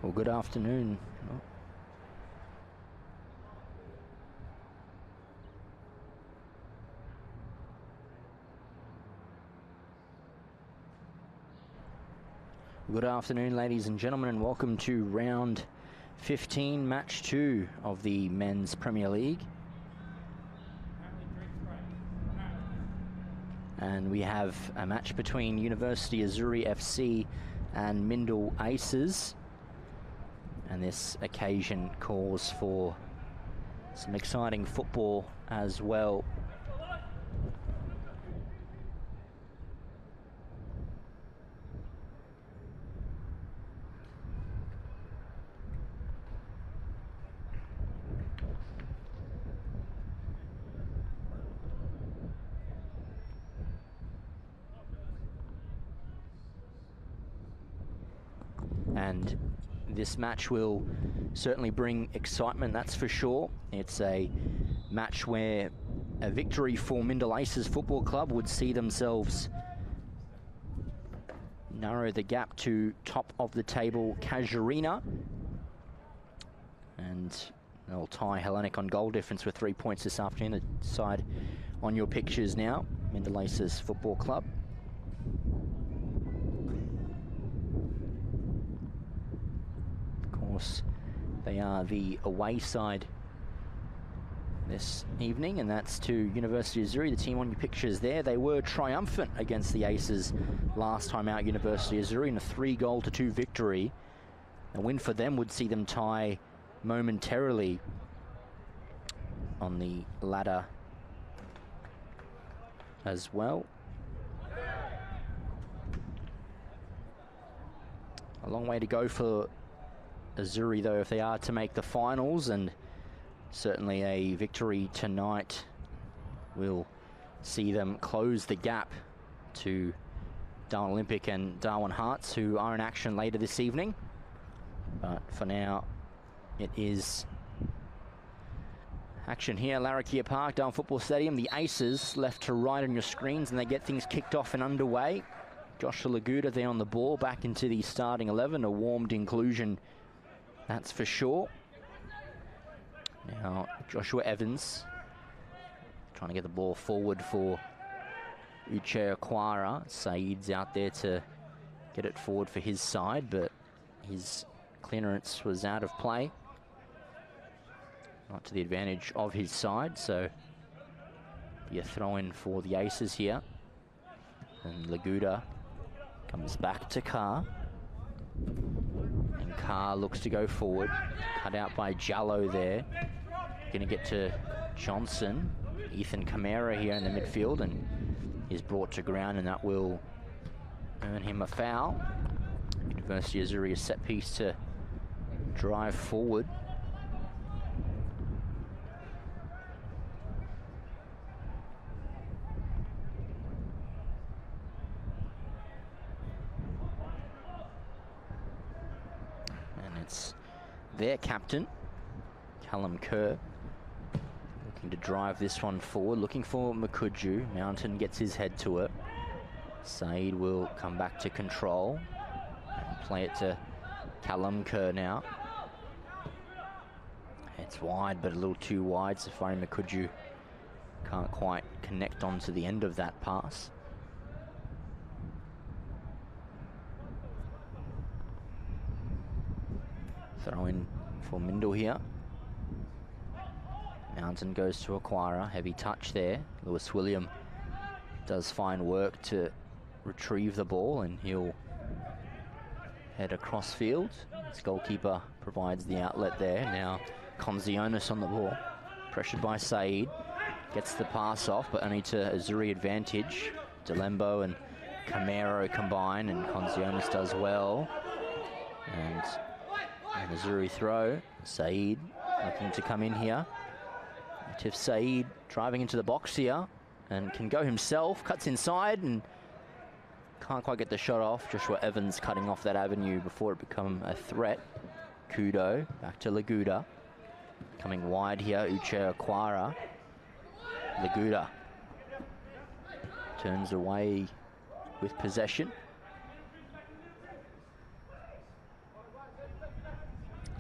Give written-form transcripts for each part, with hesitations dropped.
Well, good afternoon. Good afternoon, ladies and gentlemen, and welcome to round 15, match 2 of the Men's Premier League. And we have a match between University AZZURI FC and MINDIL Aces. And this occasion calls for some exciting football as well. And this match will certainly bring excitement, that's for sure. It's a match where a victory for MINDIL Aces Football Club would see themselves narrow the gap to top of the table Casuarina. And they'll tie Hellenic on goal difference with 3 points this afternoon. The side on your pictures now, MINDIL Aces Football Club. They are the away side this evening, and that's to University AZZURI, the team on your pictures there. They were triumphant against the Aces last time out, University AZZURI, in a 3-2 victory. A win for them would see them tie momentarily on the ladder as well. A long way to go for AZZURI, though, if they are to make the finals, and certainly a victory tonight will see them close the gap to Darwin Olympic and Darwin Hearts, who are in action later this evening. But for now, it is action here, Larrakia Park, Darwin Football Stadium. The Aces left to right on your screens, and they get things kicked off and underway. Joshua Laguda there on the ball, back into the starting 11, a warmed inclusion, that's for sure. Now, Joshua Evans trying to get the ball forward for Uche Aquara. Saeed's out there to get it forward for his side, but his clearance was out of play. Not to the advantage of his side, so be a throw-in for the Aces here. And Laguda comes back to Carr. And Carr looks to go forward. Cut out by Jallo there. Going to get to Johnson. Ethan Camara here in the midfield, and he's brought to ground, and that will earn him a foul. University AZZURI a set piece to drive forward. It's their captain, Callum Kerr, looking to drive this one forward, looking for Makuju. Mountain gets his head to it. Saeed will come back to control and play it to Callum Kerr now. It's wide, but a little too wide. Safari Makuju can't quite connect onto the end of that pass. Throw in for MINDIL here. Mountain goes to Aquara. Heavy touch there. Lewis William does fine work to retrieve the ball, and he'll head across field. His goalkeeper provides the outlet there. Now Konzionis on the ball. Pressured by Saeed. Gets the pass off, but only to AZZURI advantage. Delembo and Camaro combine, and Konzionis does well. And AZZURI throw. Saeed looking to come in here. Tiff Saeed driving into the box here and can go himself. Cuts inside and can't quite get the shot off. Joshua Evans cutting off that avenue before it become a threat. Kudo back to Laguda. Coming wide here, Uche Aquara. Laguda turns away with possession.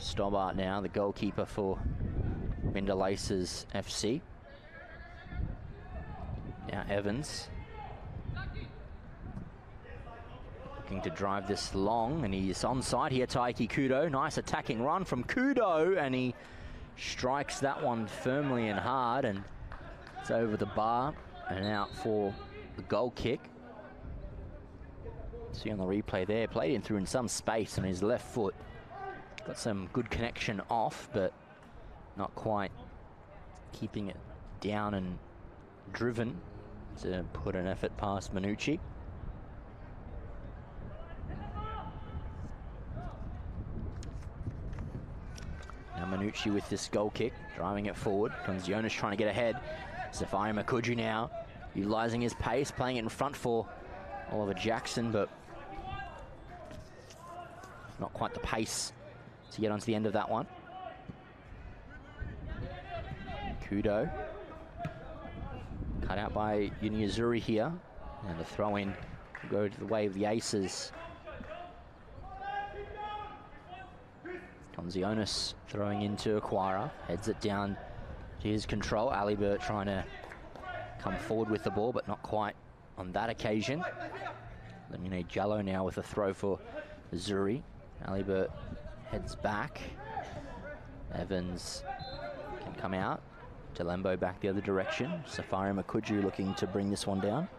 Stobbart now, the goalkeeper for MINDIL Aces FC. Now Evans looking to drive this long, and he's onside here. Taiki Kudo, nice attacking run from Kudo, and he strikes that one firmly and hard, and it's over the bar and out for the goal kick. See on the replay there, played in through in some space on his left foot. Got some good connection off, but not quite keeping it down and driven to put an effort past Minucci. Now Minucci with this goal kick, driving it forward. Comes Jonas trying to get ahead. Safari Makuju now, utilising his pace, playing it in front for Oliver Jackson, but not quite the pace to get onto the end of that one. Kudo. Cut out by AZZURI here. And the throw in will go to the way of the Aces. Comes Jonas throwing into Aquara. Heads it down to his control. Alibert trying to come forward with the ball, but not quite on that occasion. Lemine Jallo now with a throw for AZZURI. Alibert heads back. Evans can come out. Delembo back the other direction. Safari Makuju looking to bring this one down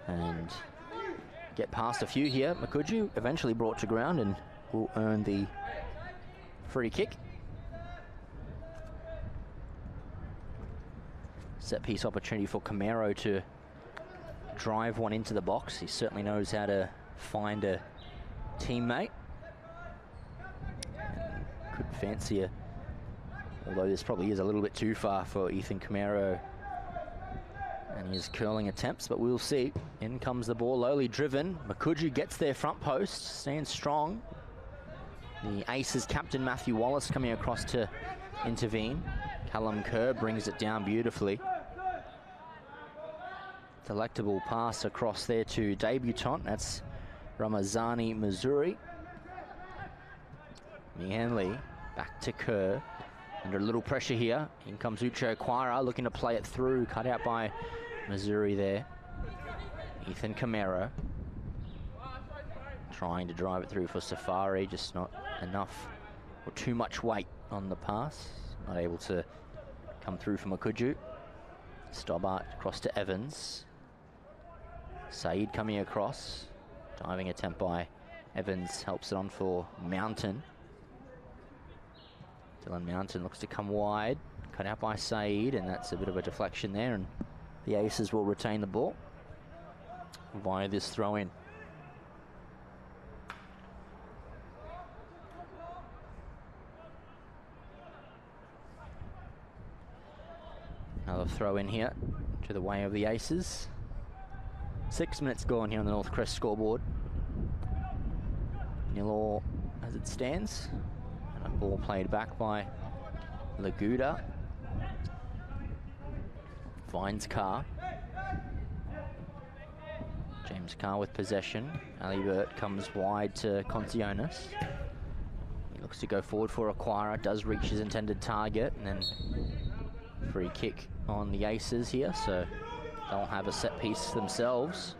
and get past a few here. Makuju eventually brought to ground and will earn the free kick. Set piece opportunity for Camaro to drive one into the box. He certainly knows how to find a teammate. Could fancy a, although this probably is a little bit too far for Ethan Camaro and his curling attempts, but we'll see. In comes the ball, lowly driven. Makuju gets their front post, stands strong. The Aces captain Matthew Wallace coming across to intervene. Callum Kerr brings it down beautifully. Delectable pass across there to debutant. That's Ramazani Missouri. Mihanley back to Kerr. Under a little pressure here. In comes Uche Aquara looking to play it through. Cut out by Missouri there. Ethan Camaro trying to drive it through for Safari. Just not enough or too much weight on the pass. Not able to come through for Makuju. Stobbart across to Evans. Saeed coming across. Diving attempt by Evans helps it on for Mountain. Dylan Mountain looks to come wide. Cut out by Saeed, and that's a bit of a deflection there, and the Aces will retain the ball via this throw in. Another throw in here to the way of the Aces. 6 minutes gone here on the North Crest scoreboard. 0-0 as it stands. And a ball played back by Laguda. Finds Carr. James Carr with possession. Alibert comes wide to Concionas. He looks to go forward for Aquara. Does reach his intended target, and then free kick on the Aces here, so they'll have a set piece themselves.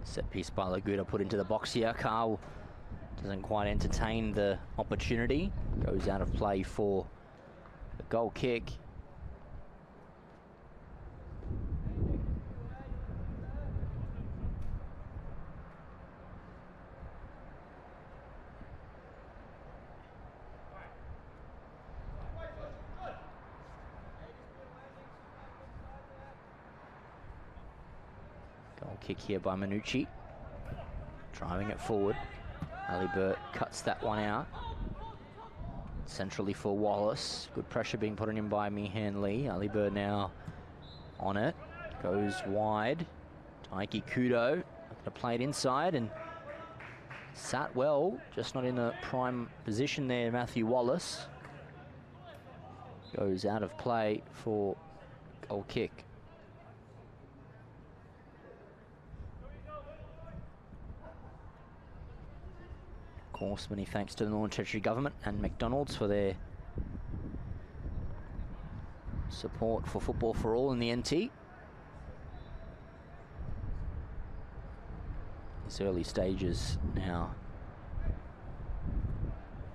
Set piece by Laguda put into the box here. Carl doesn't quite entertain the opportunity. Goes out of play for the goal kick. Goal kick here by Minucci. Driving it forward. Alibert cuts that one out. Centrally for Wallace. Good pressure being put on him by Mihan Lee. Alibert now on it. Goes wide. Taiki Kudo to play it inside, and Sat well, just not in a prime position there. Matthew Wallace goes out of play for goal kick. Of course, many thanks to the Northern Territory Government and McDonald's for their support for Football for All in the NT. It's early stages now.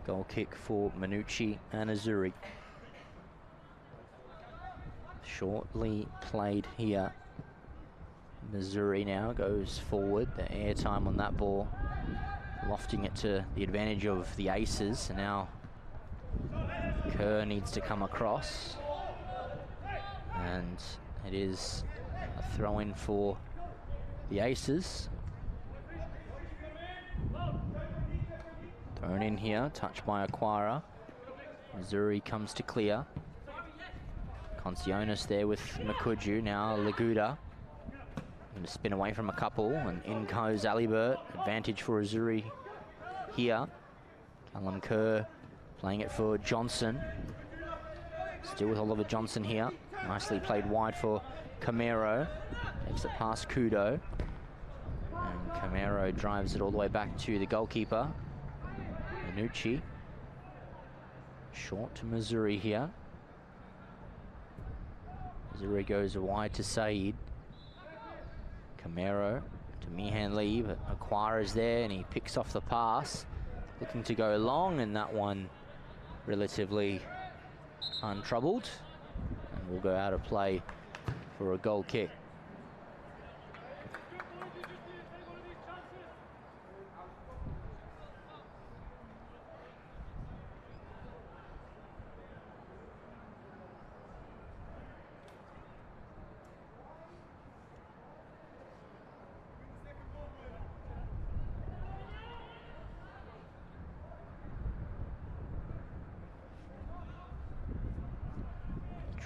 Goal kick for Minucci and AZZURI. Shortly played here. Missouri now goes forward. The air time on that ball, lofting it to the advantage of the Aces. And now Kerr needs to come across. And it is a throw-in for the Aces. Thrown in here, touched by Aquara. Missouri comes to clear. Concionis there with Makuju, now Laguda. Going to spin away from a couple, and in goes Alibert. Advantage for AZZURI here. Callum Kerr playing it for Johnson. Still with Oliver Johnson here. Nicely played wide for Camero. Takes it past Kudo. And Camero drives it all the way back to the goalkeeper. Minucci. Short to Missouri here. Missouri goes wide to Saeed. Camero to Mihan Lee, but Aquara's there and he picks off the pass. Looking to go long, and that one relatively untroubled. And will go out of play for a goal kick.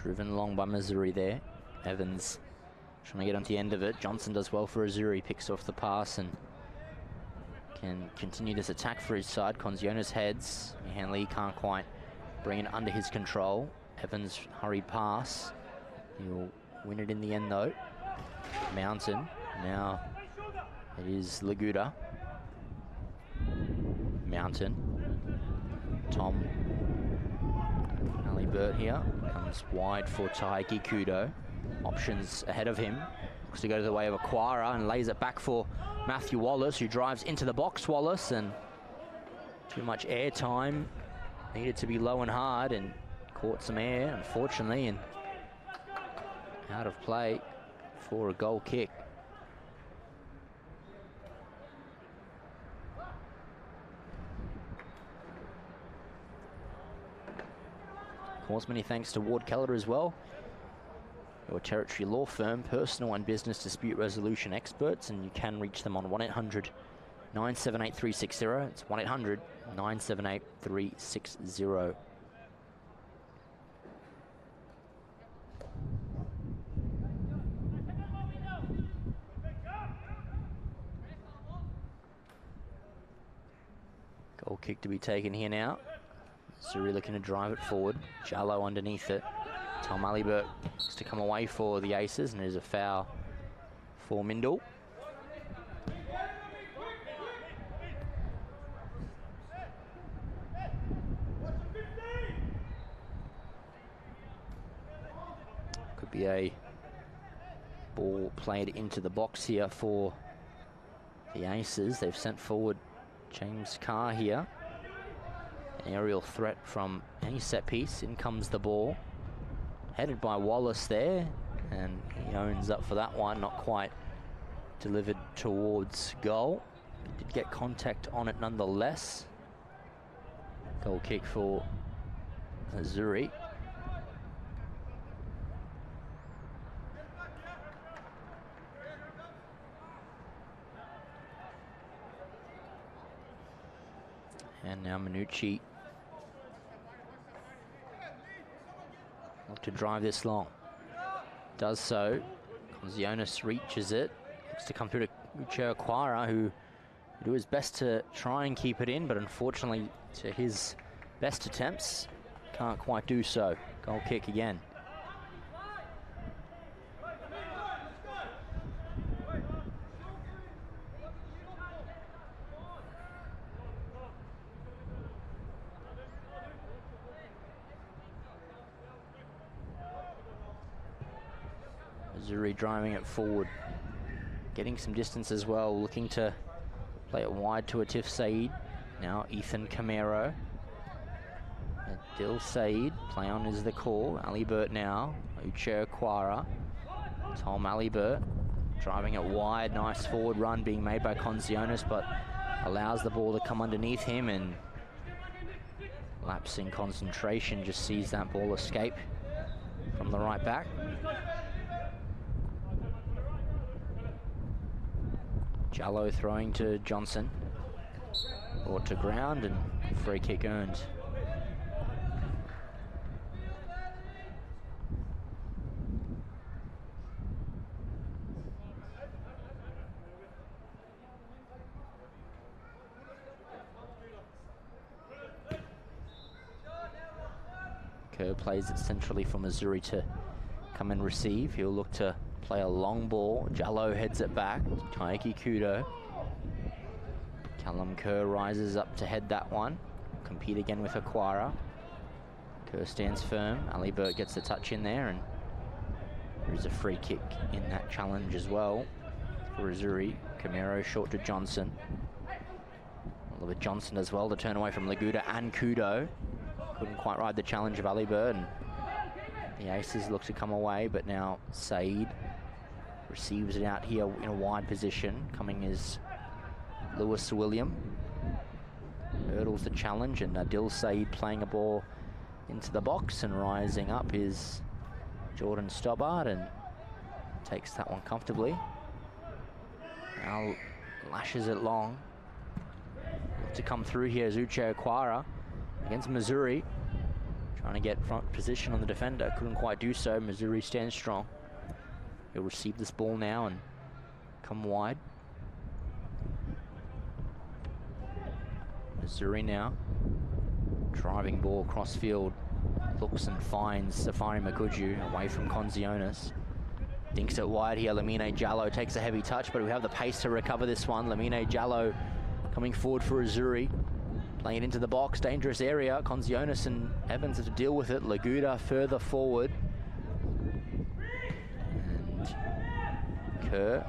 Driven along by Missouri there. Evans trying to get onto the end of it. Johnson does well for AZZURI, picks off the pass and can continue this attack for his side. Concionis heads. Mihan Lee can't quite bring it under his control. Evans hurried pass. He'll win it in the end though. Mountain. Now it is Laguda. Mountain. Tom Alibert here. Comes wide for Taiki Kudo. Options ahead of him. Looks to go to the way of Aquara and lays it back for Matthew Wallace, who drives into the box. Wallace, and too much air time. Needed to be low and hard and caught some air, unfortunately, and out of play for a goal kick. Of course, many thanks to Ward Keller as well, your Territory law firm, personal and business dispute resolution experts, and you can reach them on 1-800-978-360. It's 1-800-978-360. Goal kick to be taken here now. Zuri looking to drive it forward. Jallo underneath it. Tom Alibert looks to come away for the Aces, and there's a foul for Mindil. Could be a ball played into the box here for the Aces. They've sent forward James Carr here. An aerial threat from any set piece. In comes the ball. Headed by Wallace there, and he owns up for that one. Not quite delivered towards goal. Did get contact on it nonetheless. Goal kick for AZZURI. And now Minucci look to drive this long. Does so. Concionis reaches it. Looks to come through to Uche Aquara, who do his best to try and keep it in, but unfortunately, to his best attempts, can't quite do so. Goal kick again. AZZURI driving it forward, getting some distance as well, looking to play it wide to Atif Saeed. Now Ethan Camero. Adil Saeed, play on is the call. Alibert now, Uche Aquara. Tom Alibert driving it wide, nice forward run being made by Conzionis, but allows the ball to come underneath him, and lapsing concentration, just sees that ball escape from the right back. Jallo throwing to Johnson. Brought to ground and free kick earned. Kerr plays it centrally for AZZURI to come and receive. He'll look to play a long ball. Jallo heads it back. Taiki Kudo. Callum Kerr rises up to head that one. Compete again with Aquara. Kerr stands firm. Alibert gets the touch in there, and there's a free kick in that challenge as well for AZZURI. Camero short to Johnson. Oliver Johnson as well to turn away from Laguda and Kudo. Couldn't quite ride the challenge of Alibert, and the Aces look to come away, but now Saeed receives it out here in a wide position. Coming is Lewis William. Hurdles the challenge, and Adil Saeed playing a ball into the box, and rising up is Jordan Stobbart, and takes that one comfortably. Now lashes it long. Look to come through here is Uche Aquara against AZZURI. Trying to get front position on the defender, couldn't quite do so. AZZURI stands strong. He'll receive this ball now and come wide. AZZURI now, driving ball cross field, looks and finds Safari Makuju away from Conzionis. Dinks it wide here, Lamine Jallo takes a heavy touch, but we have the pace to recover this one. Lamine Jallo coming forward for AZZURI. Playing it into the box, dangerous area. Conzionis and Evans have to deal with it. Laguda further forward. And Kerr.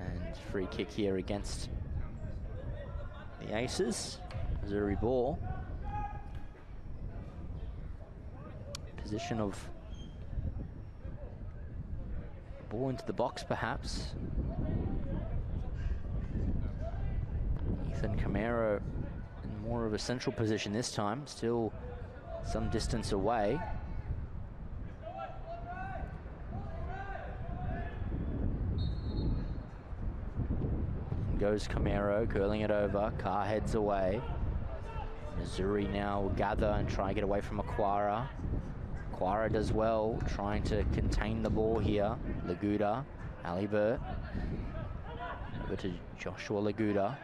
And free kick here against the Aces. AZZURI ball. Position of ball into the box perhaps. Ethan Camero in more of a central position this time, still some distance away. And goes Camero, curling it over, Carr heads away. AZZURI now will gather and try and get away from Aquara. Aquara does well, trying to contain the ball here. Laguda, Alibert, over to Joshua Laguda.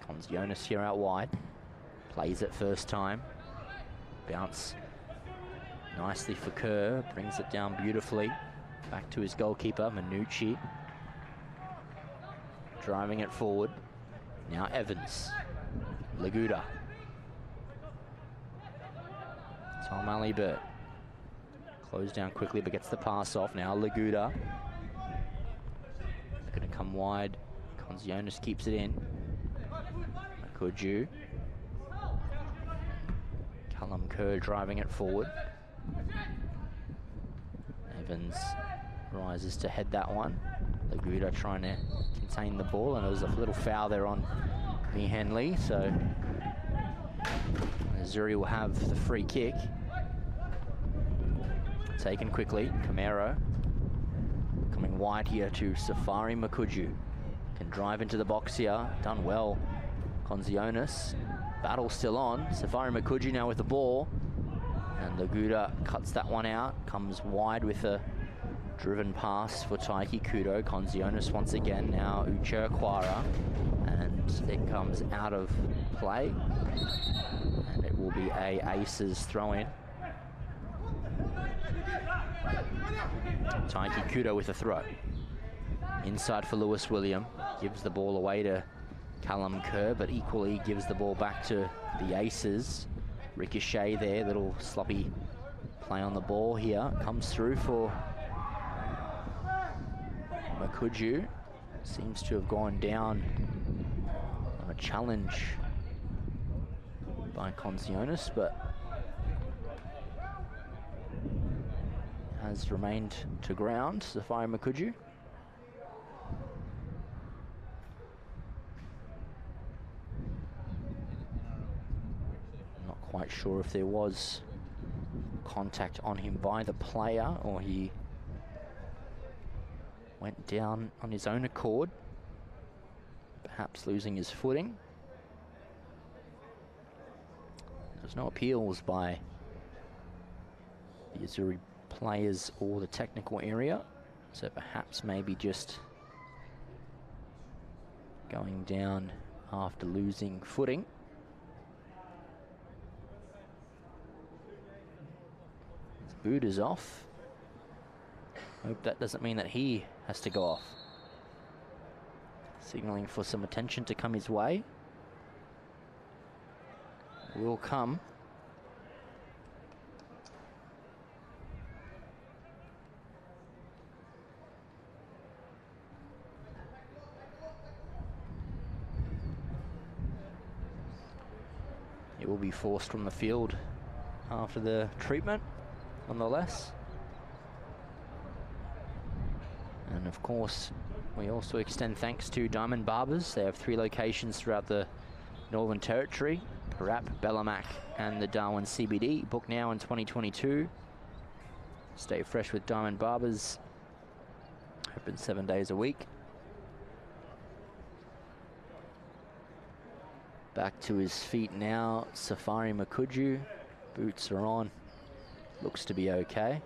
Conzionis here out wide, plays it first time, bounce nicely for Kerr, brings it down beautifully, back to his goalkeeper, Minucci, driving it forward, now Evans, Laguda, Tom Alibert, closed down quickly but gets the pass off, now Laguda, going to come wide, Conzionis keeps it in, Makuju. Callum Kerr driving it forward. Evans rises to head that one. Laguda trying to contain the ball, and there was a little foul there on Mihan Lee, so AZZURI will have the free kick. Taken quickly, Camero. Coming wide here to Safari Makuju. Can drive into the box here, done well. Conzionis, battle still on. Safari Makuju now with the ball. And Laguda cuts that one out, comes wide with a Driven pass for Taiki Kudo. Konzionis once again, now Uche Aquara. And it comes out of play. And it will be a aces throw in. Taiki Kudo with a throw. Inside for Lewis William. Gives the ball away to Callum Kerr, but equally gives the ball back to the aces. Ricochet there, little sloppy play on the ball here. Comes through for Makuju. Seems to have gone down on a challenge by Konzionis, but has remained to ground, Safari Makuju. Not quite sure if there was contact on him by the player or he went down on his own accord, perhaps losing his footing. There's no appeals by the AZZURI players or the technical area, so perhaps maybe just going down after losing footing. His boot is off. Hope that doesn't mean that he has to go off. Signaling for some attention to come his way. Will come. It will be forced from the field after the treatment, nonetheless. And of course, we also extend thanks to Diamond Barbers. They have 3 locations throughout the Northern Territory: Parap, Bellamac, and the Darwin CBD. Book now in 2022. Stay fresh with Diamond Barbers. Open 7 days a week. Back to his feet now, Safari Makuju. Boots are on. Looks to be okay.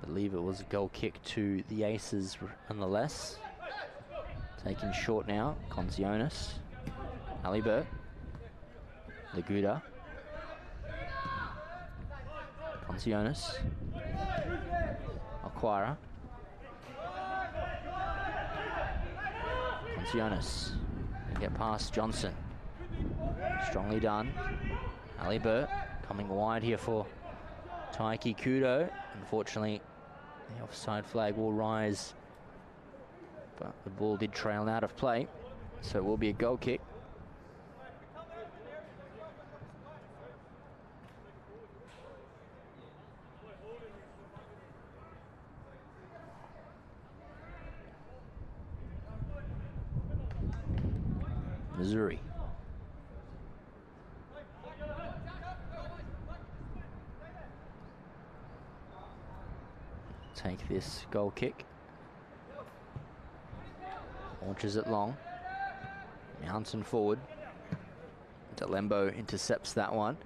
I believe it was a goal kick to the aces nonetheless. Taking short now, Konzionis. Alibert, Laguda, Konzionis, Aquara, Konzionis, get past Johnson, strongly done. Alibert coming wide here for Taiki Kudo. Unfortunately, the offside flag will rise, but the ball did trail out of play, so it will be a goal kick. Missouri. Take this goal kick. Launches it long. Mountain forward. Delembo intercepts that one.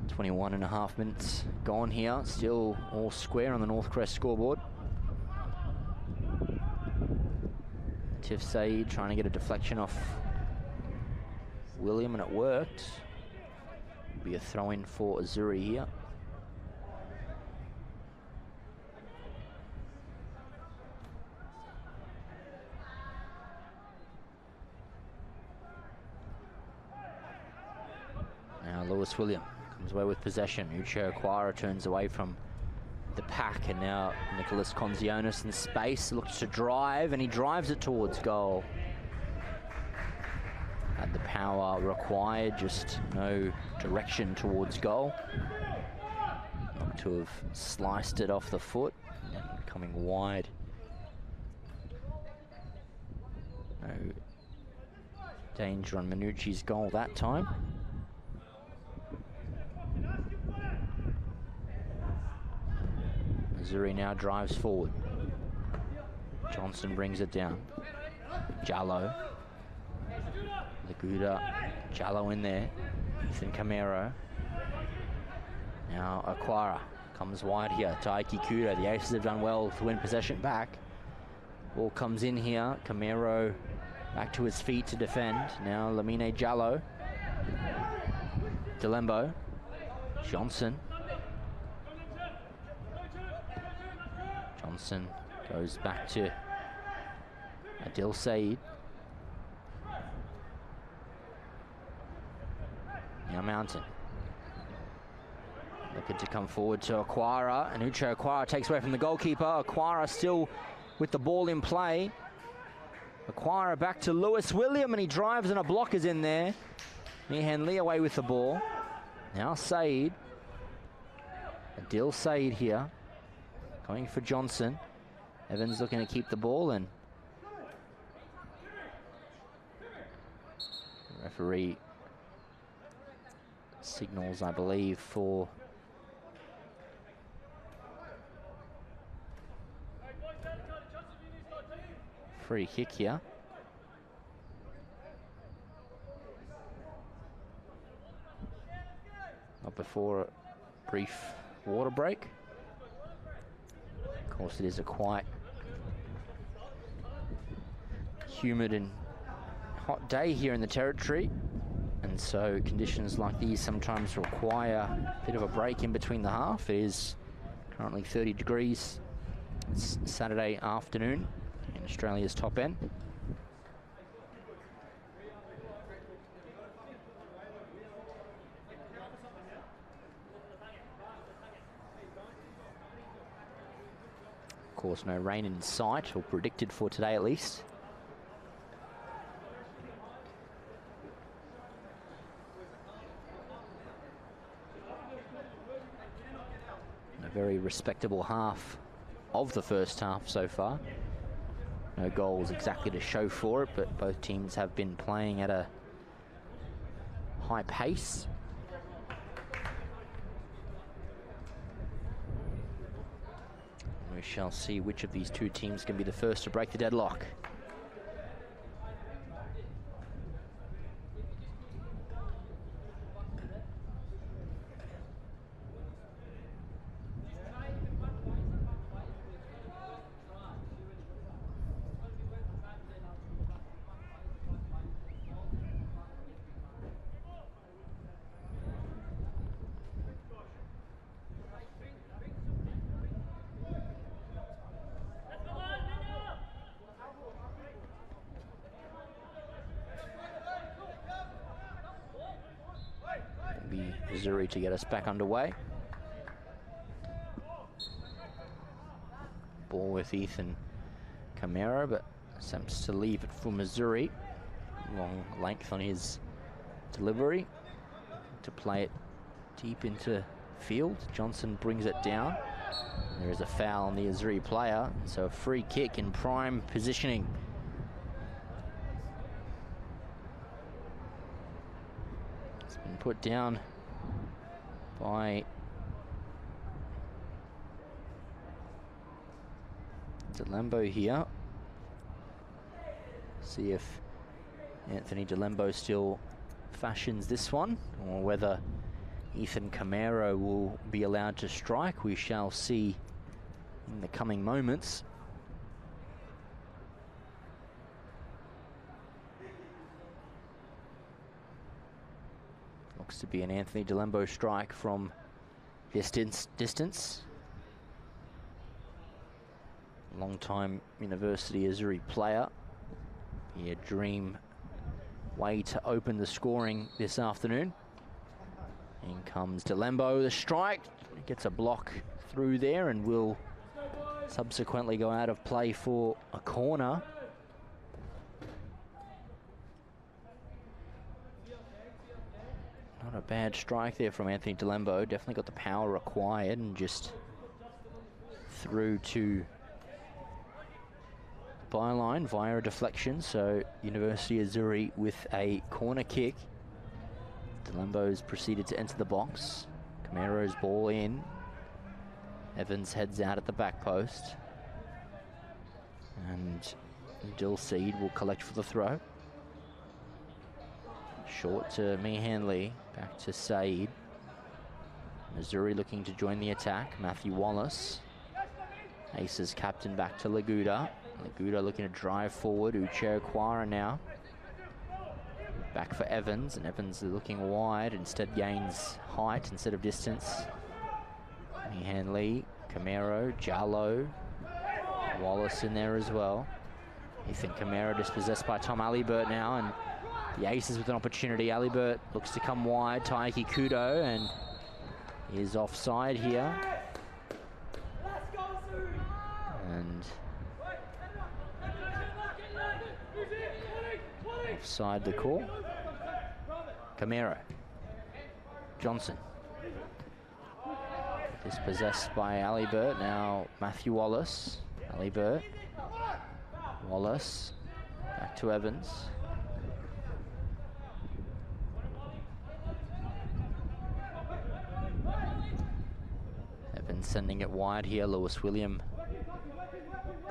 21.5 minutes gone here. Still all square on the North Crest scoreboard. Tiff Saeed trying to get a deflection off William, and it worked. Be a throw-in for AZZURI here. Now Lewis William comes away with possession. Uche Aquara turns away from the pack, and now Nicholas Konzionis in space looks to drive, and he drives it towards goal. Had the power required, just no direction towards goal. Looked to have sliced it off the foot and coming wide. No danger on Minucci's goal that time. AZZURI now drives forward. Johnson brings it down. Jallo. Laguda. Jallo in there. Ethan Camero. Now Aquara comes wide here to Aiki Kudo. The Aces have done well to win possession back. Ball comes in here. Camero back to his feet to defend. Now Lamine Jallo. Delembo. Johnson. Johnson goes back to Adil Said. Now Mountain. Looking to come forward to Aquara. And Uche Aquara takes away from the goalkeeper. Aquara still with the ball in play. Aquara back to Lewis William, and he drives and a block is in there. Mihan Lee away with the ball. Now Said. Adil Said here. Going for Johnson. Evans looking to keep the ball, and the referee signals, I believe, for free kick here. Not before a brief water break. Of course, it is a quite humid and hot day here in the Territory, and so conditions like these sometimes require a bit of a break in between the half. It is currently 30 degrees. It's Saturday afternoon in Australia's top end. Of course, no rain in sight, or predicted for today at least. A very respectable half of the first half so far. No goals exactly to show for it, but both teams have been playing at a high pace. We shall see which of these two teams can be the first to break the deadlock. AZZURI to get us back underway. Ball with Ethan Camero, but attempts to leave it for Missouri. Long length on his delivery to play it deep into field. Johnson brings it down. There is a foul on the AZZURI player, so a free kick in prime positioning. It's been put down by Delembo here. See if Anthony Delembo still fashions this one, or whether Ethan Camero will be allowed to strike. We shall see in the coming moments. Looks to be an Anthony Delembo strike from distance. Long-time University AZZURI player. Be a dream way to open the scoring this afternoon. In comes Delembo, the strike. Gets a block through there and will subsequently go out of play for a corner. Not a bad strike there from Anthony Delembo. Definitely got the power required, and just through to the byline via a deflection. So University AZZURI with a corner kick. Delembo's proceeded to enter the box. Camero's ball in. Evans heads out at the back post. And Dilseed will collect for the throw. Short to Meehan Lee. Back to Saeed. Azzurri looking to join the attack. Matthew Wallace. Aces captain back to Laguda. Laguda looking to drive forward. Uche Okwara now. Back for Evans, and Evans looking wide, instead gains height instead of distance. Meehan Lee, Camaro, Jallo, Wallace in there as well. Ethan Camaro dispossessed by Tom Alibert now, and the Aces with an opportunity. Alibert looks to come wide. Taiki Kudo, and he is offside here. And offside the call. Camaro. Johnson. Dispossessed by Alibert. Now Matthew Wallace. Alibert. Wallace. Back to Evans. Evans sending it wide here. Lewis William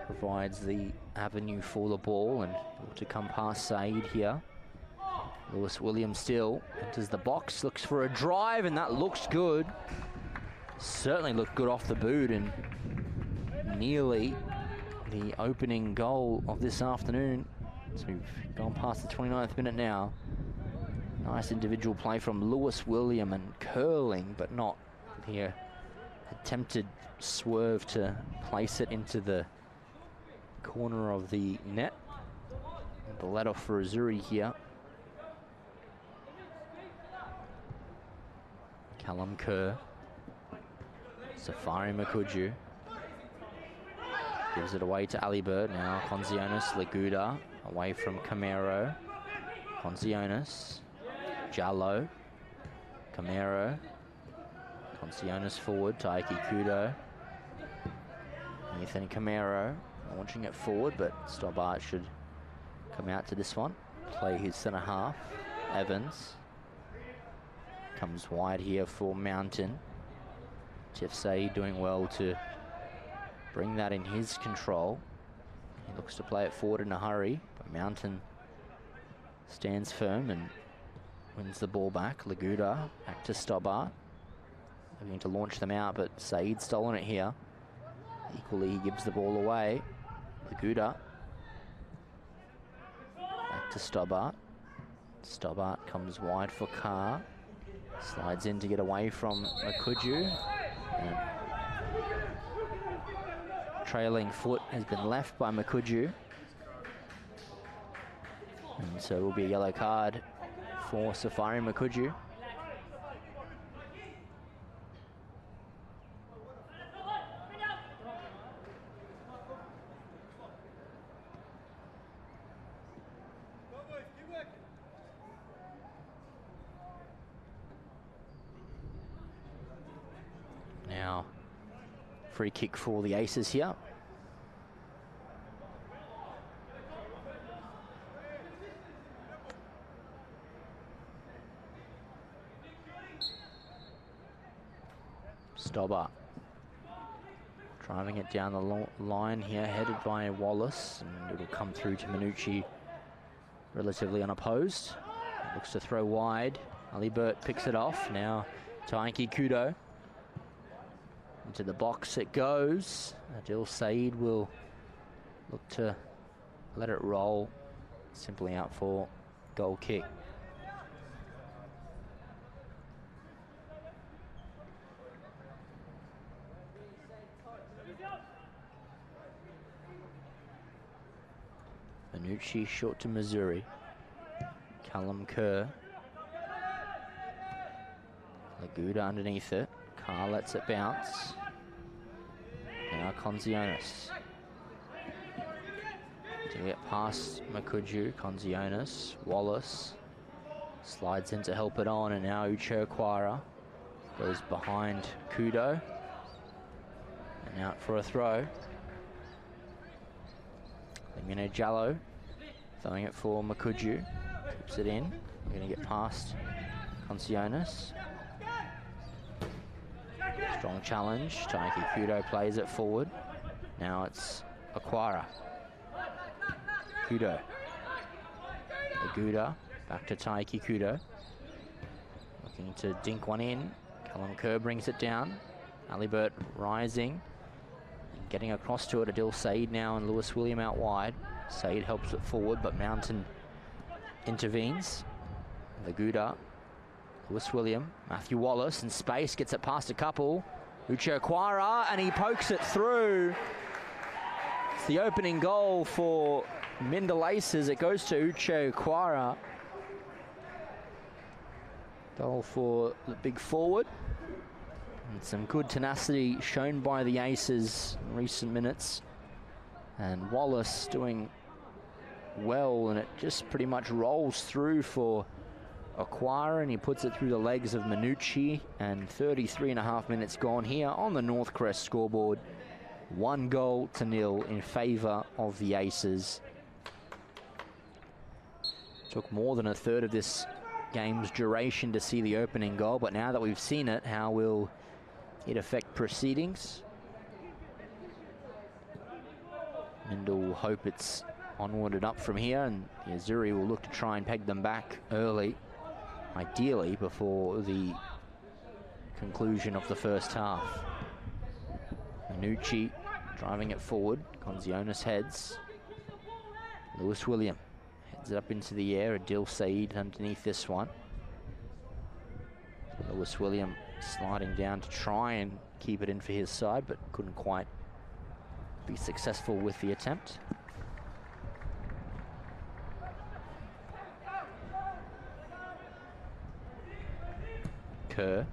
provides the avenue for the ball, and to come past Saeed here. Lewis Williams still enters the box, looks for a drive, and that looks good. Certainly looked good off the boot, and nearly the opening goal of this afternoon. So we've gone past the 29th minute now. Nice individual play from Lewis William, and curling, but not the attempted swerve to place it into the corner of the net. And the let off for Azzurri here. Callum Kerr. Safari Makuju. Gives it away to Alibert. Now Conzionis, Laguda. Away from Camaro. Conzionis. Jallo. Camaro. Conzionis forward. Taiki Kudo. Ethan Camaro. Launching it forward, but Stobbart should come out to this one. Play his centre half. Evans. Comes wide here for Mountain. Tiff Saeed doing well to bring that in his control. He looks to play it forward in a hurry, but Mountain stands firm and wins the ball back. Laguda back to Stobbart. Looking to launch them out, but Saeed stolen it here. Equally, he gives the ball away. Laguda. Back to Stobbart. Stobbart comes wide for Carr. Slides in to get away from Makuju. And trailing foot has been left by Makuju. And so it will be a yellow card for Safari Makuju. Now, free kick for the Aces here. Stobbart driving it down the line here, headed by Wallace, and it'll come through to Minucci relatively unopposed. Looks to throw wide. Alibert picks it off. Now Taiki Kudo. Into the box it goes. Adil Saeed will look to let it roll. Simply out for goal kick. Minucci short to Missouri. Callum Kerr. Laguda underneath it. Carr lets it bounce. Now Conzionis. To get past Makuju, Conzionis, Wallace. Slides in to help it on, and now Uche Okwara goes behind Kudo. And out for a throw. Limino Jallo throwing it for Makuju. Keeps it in. We're going to get past Conzionis. Strong challenge. Taiki Kudo plays it forward. Now it's Aquara. Kudo. Aguda back to Taiki Kudo. Looking to dink one in. Callum Kerr brings it down. Alibert rising. Getting across to it. Adil Said now and Lewis William out wide. Said helps it forward, but Mountain intervenes. Aguda. Lewis William. Matthew Wallace in space. Gets it past a couple. Uche Aquara, and he pokes it through. It's the opening goal for Mindil Aces. It goes to Uche Aquara. Goal for the big forward. And some good tenacity shown by the Aces in recent minutes. And Wallace doing well, and it just pretty much rolls through for Aquara, and he puts it through the legs of Minucci. And 33.5 minutes gone here on the Northcrest scoreboard. 1-0 in favour of the Aces. Took more than a third of this game's duration to see the opening goal, but now that we've seen it, how will it affect proceedings? Mindil will hope it's onward and up from here, and the AZZURI will look to try and peg them back early, ideally before the conclusion of the first half. Minucci driving it forward. Conzionis heads. Lewis William heads it up into the air. Adil Said underneath this one. Lewis William sliding down to try and keep it in for his side, but couldn't quite be successful with the attempt. Kerr.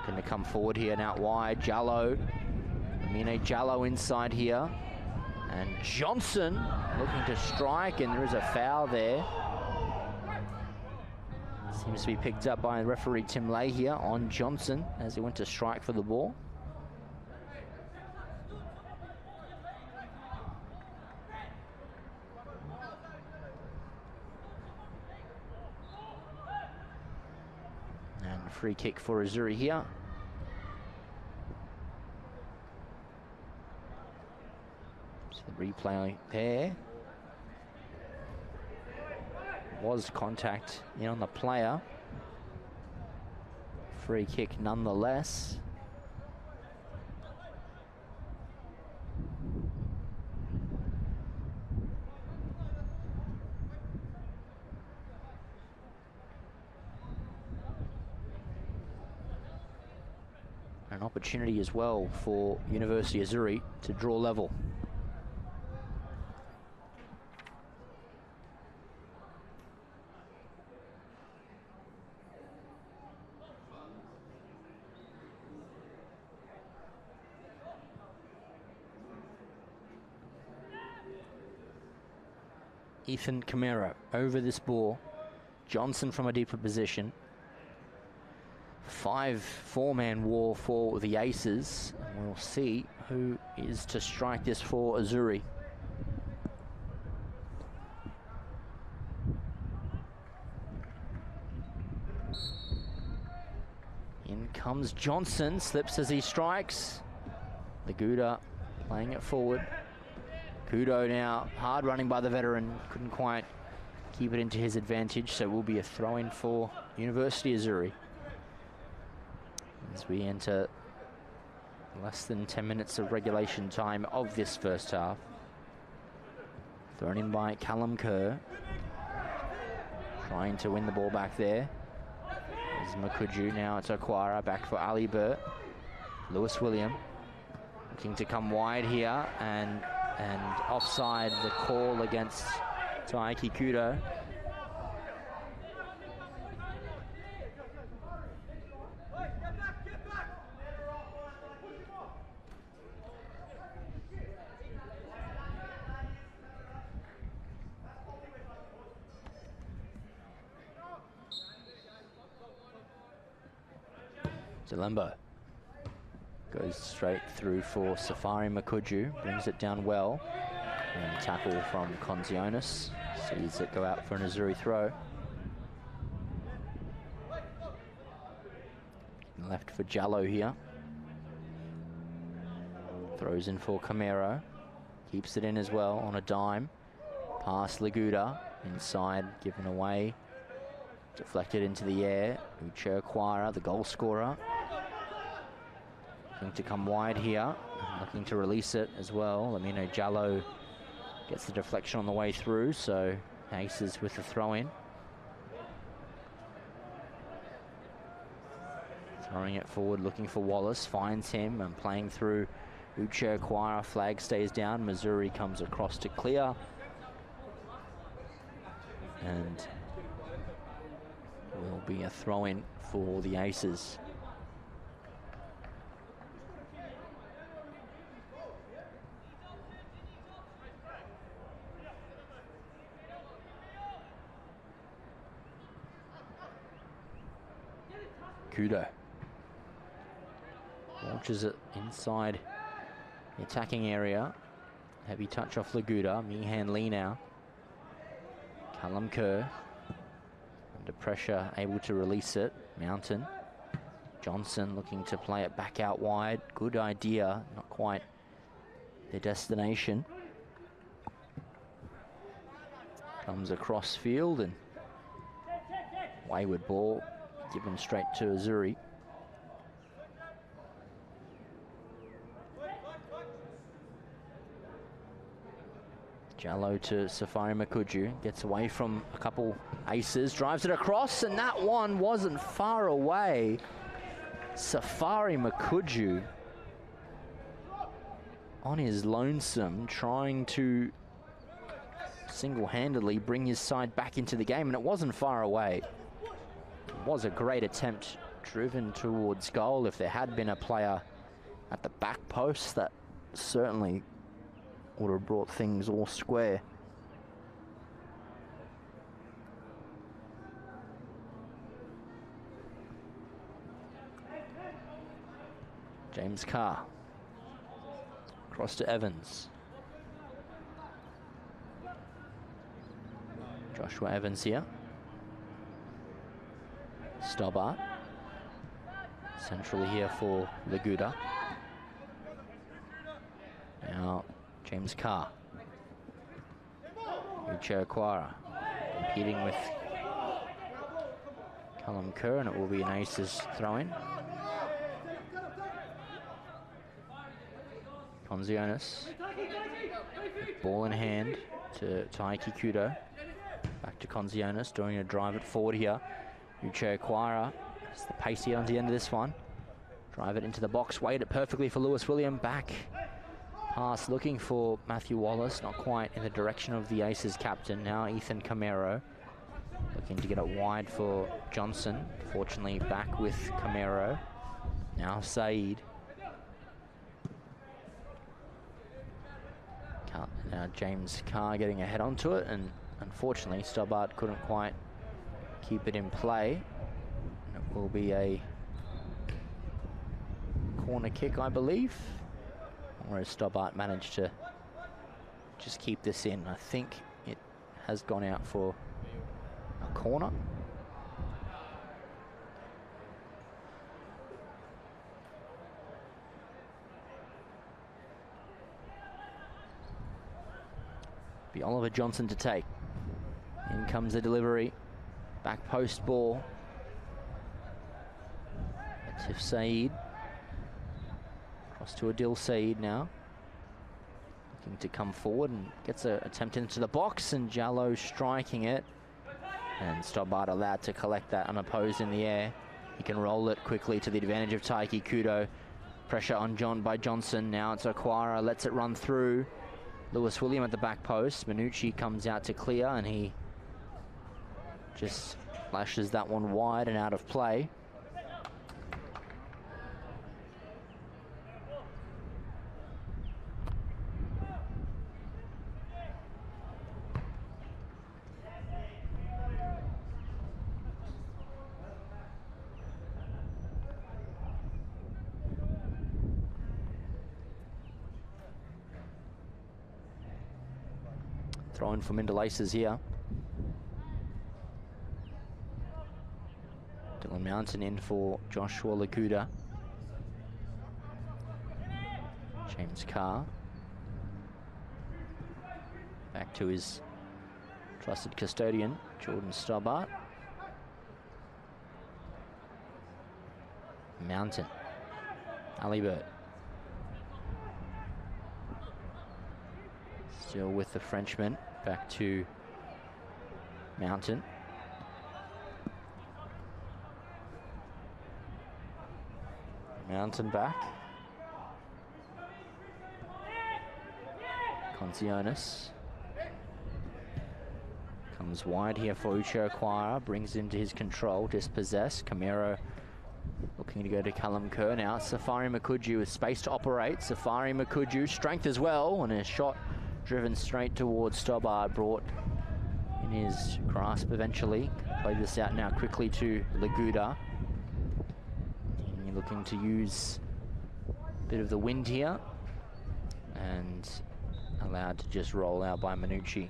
Going to come forward here and out wide. Jallo. Mine Jallo inside here. And Johnson looking to strike, and there is a foul there. Seems to be picked up by referee Tim Lay here on Johnson as he went to strike for the ball. And free kick for AZZURI here. So the replay there. Was contact in on the player. Free kick nonetheless. An opportunity as well for University AZZURI to draw level. Ethan Camero over this ball. Johnson from a deeper position. 4-man war for the Aces. And we'll see who is to strike this for AZZURI. In comes Johnson, slips as he strikes. Aguda playing it forward. Kudo now, hard running by the veteran, couldn't quite keep it into his advantage, so it will be a throw-in for University AZZURI. As we enter less than 10 minutes of regulation time of this first half. Thrown in by Callum Kerr. Trying to win the ball back there. There's Makuju, now it's Aquara, back for Ali Burt. Lewis William looking to come wide here, and offside the call against Taiki Kudo. Zalembo goes straight through for Safari Makuju, brings it down well, and tackle from Conzionis, sees it go out for an AZZURI throw. left for Jallo here. Throws in for Camero. Keeps it in as well on a dime. Past Laguda. Inside, given away. Deflected into the air. Uchirquara, the goal scorer. Looking to come wide here. Looking to release it as well. Lamino Jallo gets the deflection on the way through, so Aces with the throw in. Throwing it forward, looking for Wallace. Finds him and playing through Uchirquara. Flag stays down. Missouri comes across to clear. And will be a throw-in for the Aces. Kudo launches it inside the attacking area. Heavy touch off Laguda. Meehan Lee now. Callum Kerr under pressure, able to release it. Mountain. Johnson looking to play it back out wide. Good idea, not quite their destination. Comes across field and wayward ball given straight to AZZURI. Jallo to Safari Makuju, gets away from a couple Aces, drives it across, and that one wasn't far away. Safari Makuju on his lonesome, trying to single-handedly bring his side back into the game, and it wasn't far away. It was a great attempt driven towards goal. If there had been a player at the back post, that certainly would have brought things all square. James Carr. Across to Evans. Joshua Evans here. Stobbart. Centrally here for Laguda. Now James Carr. Uchirquara competing with Callum Kerr, and it will be an Aces throw-in. Konzionis. Ball in hand to Taiki Kudo. Back to Konzionis, doing a drive it forward here. Uchirquara, it's the pace here on the end of this one. Drive it into the box, wait it perfectly for Lewis William. Back pass looking for Matthew Wallace, not quite in the direction of the Aces captain. Now Ethan Camero looking to get it wide for Johnson. Fortunately back with Camero. Now Saeed. Now James Carr getting a head onto it, and unfortunately Stobbart couldn't quite keep it in play. And it will be a corner kick, I believe. Whereas Stobbart managed to just keep this in. I think it has gone out for a corner. Be Oliver Johnson to take. In comes the delivery. Back post ball. Atif Saeed. Cross to Adil Saeed now. Looking to come forward and gets an attempt into the box, and Jallo striking it. And Stobbart allowed to collect that unopposed in the air. He can roll it quickly to the advantage of Taiki Kudo. Pressure on by Johnson. Now it's Aquara, lets it run through. Lewis William at the back post. Minucci comes out to clear, and he just flashes that one wide and out of play. Throwing for MINDIL Aces here. Dylan Mountain in for Joshua Laguda. James Carr. Back to his trusted custodian, Jordan Stobbart. Mountain. Alibert. Still with the Frenchman. Back to Mountain. Mountain back. Concionis. Comes wide here for Uche Aquara. Brings into his control. Dispossessed. Camero looking to go to Callum Kerr now. Safari Makuju with space to operate. Safari Makuju, strength as well. And a shot driven straight towards Stobbart. Brought in his grasp eventually. Play this out now quickly to Laguda. Looking to use a bit of the wind here. And allowed to just roll out by Minucci.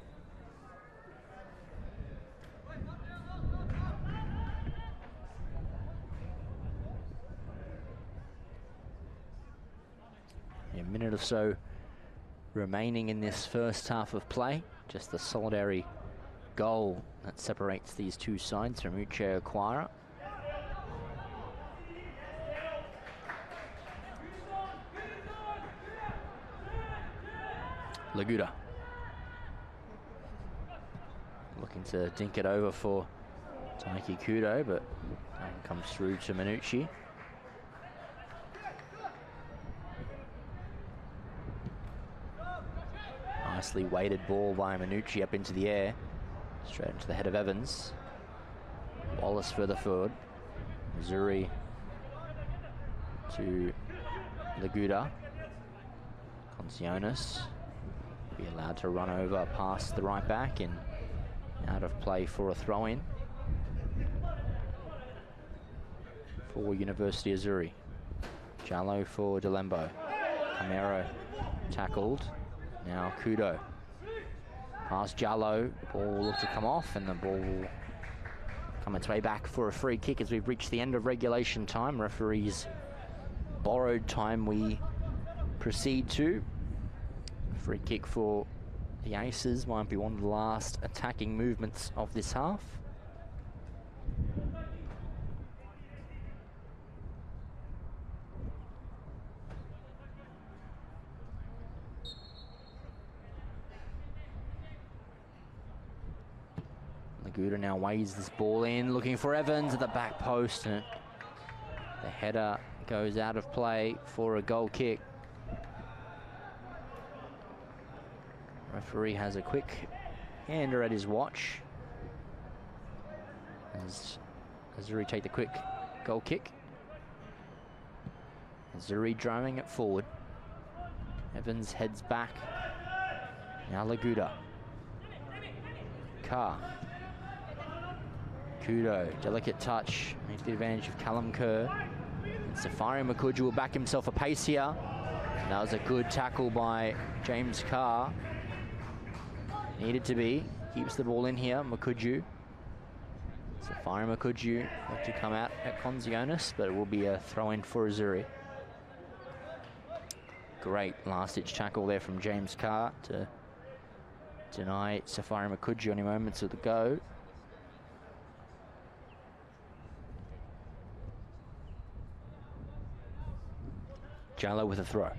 A minute or so remaining in this first half of play. Just the solitary goal that separates these two sides from Uche Aquara. Laguda. Looking to dink it over for Taiki Kudo, but comes through to Minucci. Nicely weighted ball by Minucci up into the air. Straight into the head of Evans. Wallace further forward. Azzurri to Laguda. Concionis. Be allowed to run over past the right back and out of play for a throw-in for University Azzurri. Jallo for Delembo. Camero tackled. Now Kudo. Past Jallo. Ball looked to come off, and the ball will come its way back for a free kick as we've reached the end of regulation time. Referees borrowed time we proceed to. Free kick for the Aces might be one of the last attacking movements of this half. Laguda now weighs this ball in, looking for Evans at the back post, and the header goes out of play for a goal kick. Referee has a quick hander at his watch as Azzurri take the quick goal kick. Azzurri driving it forward. Evans heads back. Now Laguda. Carr. Kudo, delicate touch. Makes the advantage of Callum Kerr. And Safari Makuju will back himself a pace here. And that was a good tackle by James Carr. Needed to be. Keeps the ball in here, Makuju. Safari Makuju look to come out at Concionis, but it will be a throw-in for Azzurri. Great last-ditch tackle there from James Carr to deny Safari Makuju any moments of the go. Jallo with a throw.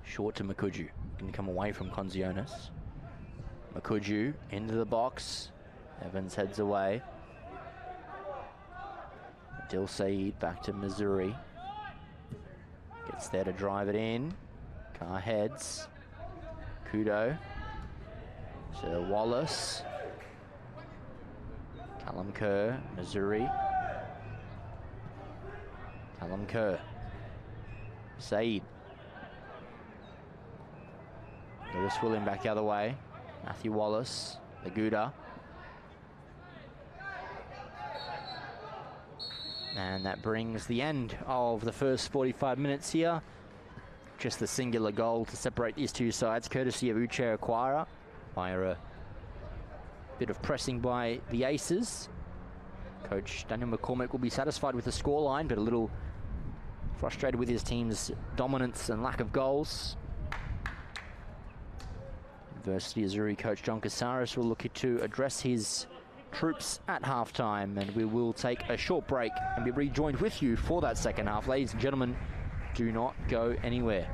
Short to Makuju. Can come away from Concionis. Makuju into the box. Evans heads away. Adil Saeed back to Missouri. Gets there to drive it in. Carr heads. Kudo. To Wallace. Callum Kerr, Missouri. Callum Kerr. Saeed. Lewis William back the other way. Matthew Wallace, Laguda. And that brings the end of the first 45 minutes here. Just the singular goal to separate these two sides, courtesy of Uche Aquara, via a bit of pressing by the Aces. Coach Daniel McCormick will be satisfied with the scoreline, but a little frustrated with his team's dominance and lack of goals. University Azzurri coach John Casares will look to address his troops at halftime, and we will take a short break and be rejoined with you for that second half. Ladies and gentlemen, do not go anywhere.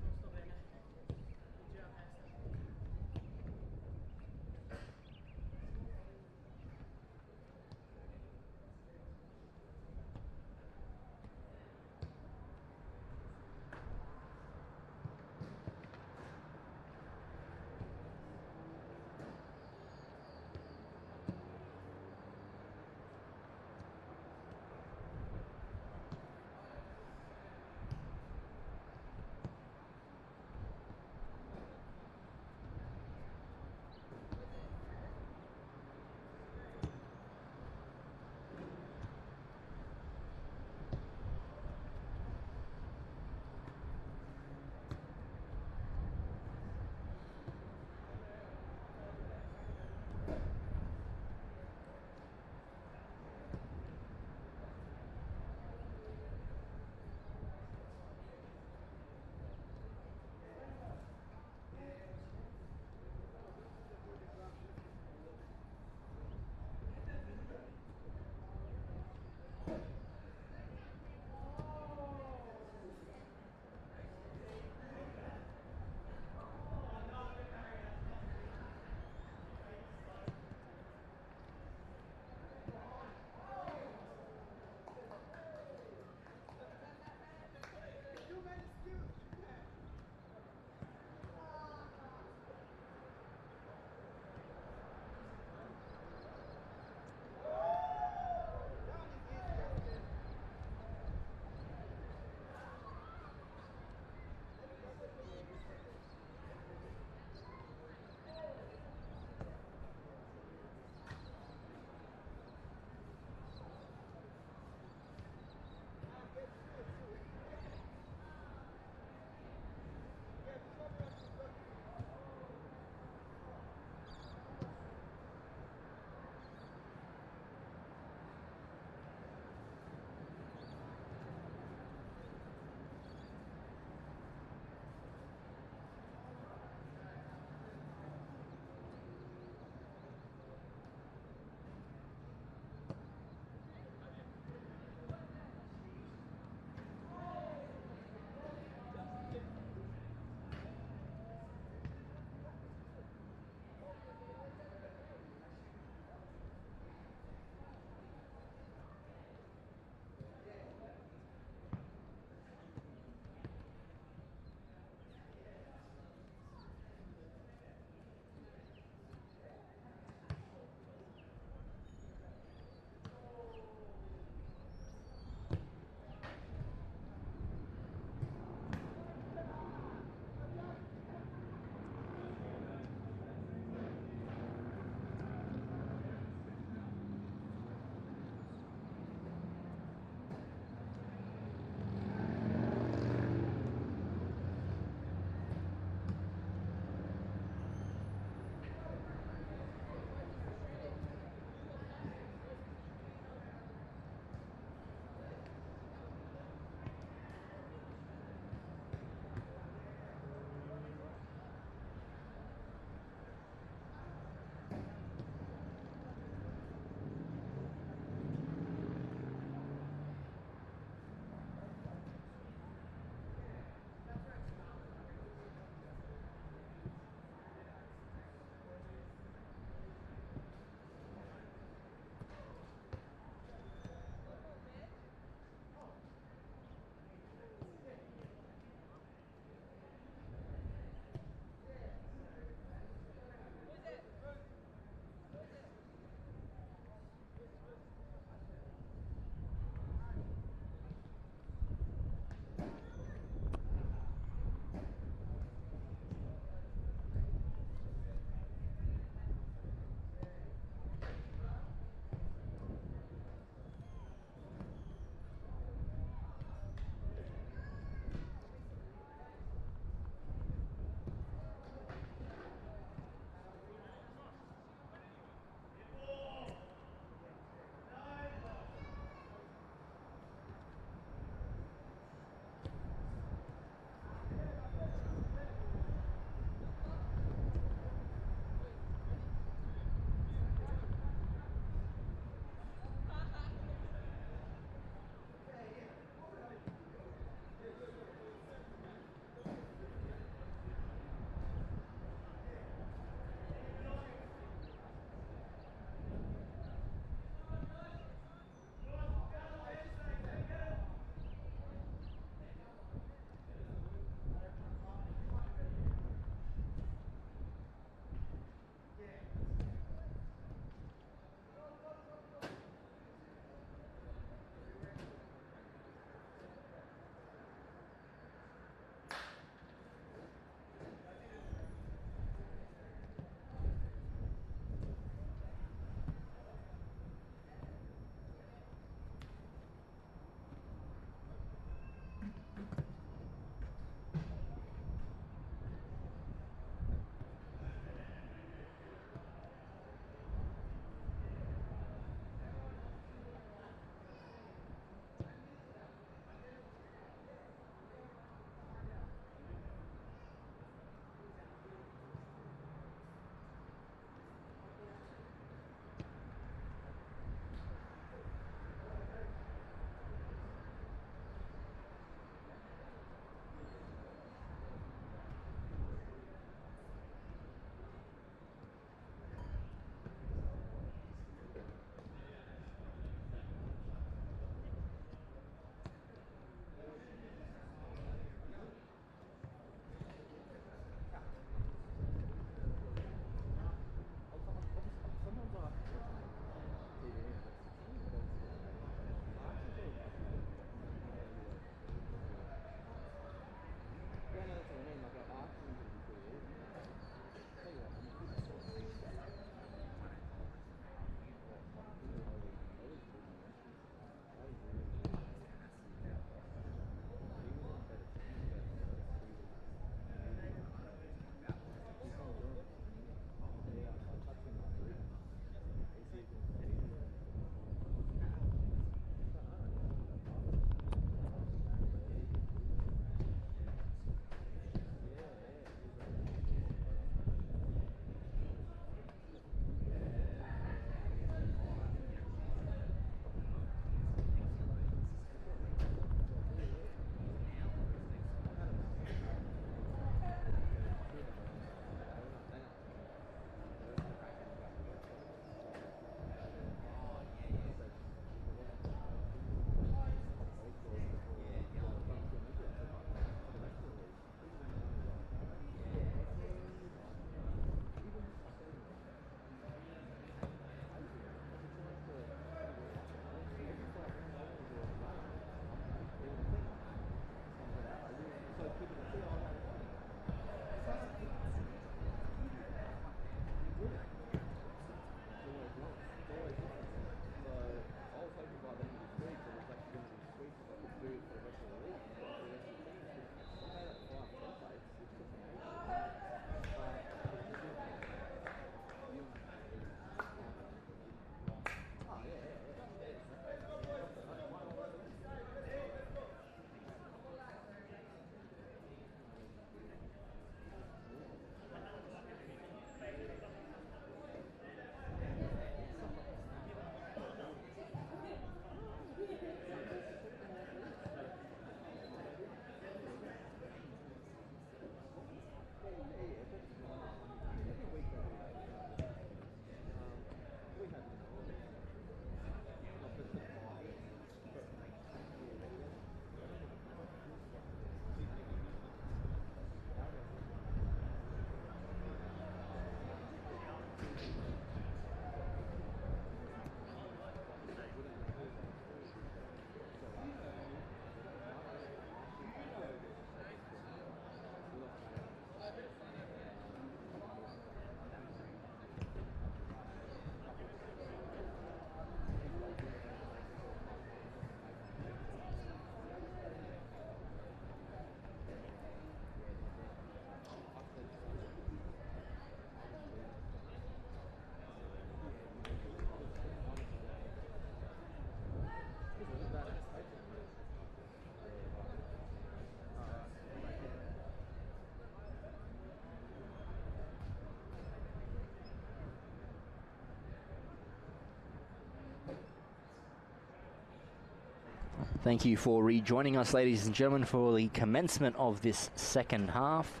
Thank you for rejoining us, ladies and gentlemen, for the commencement of this second half.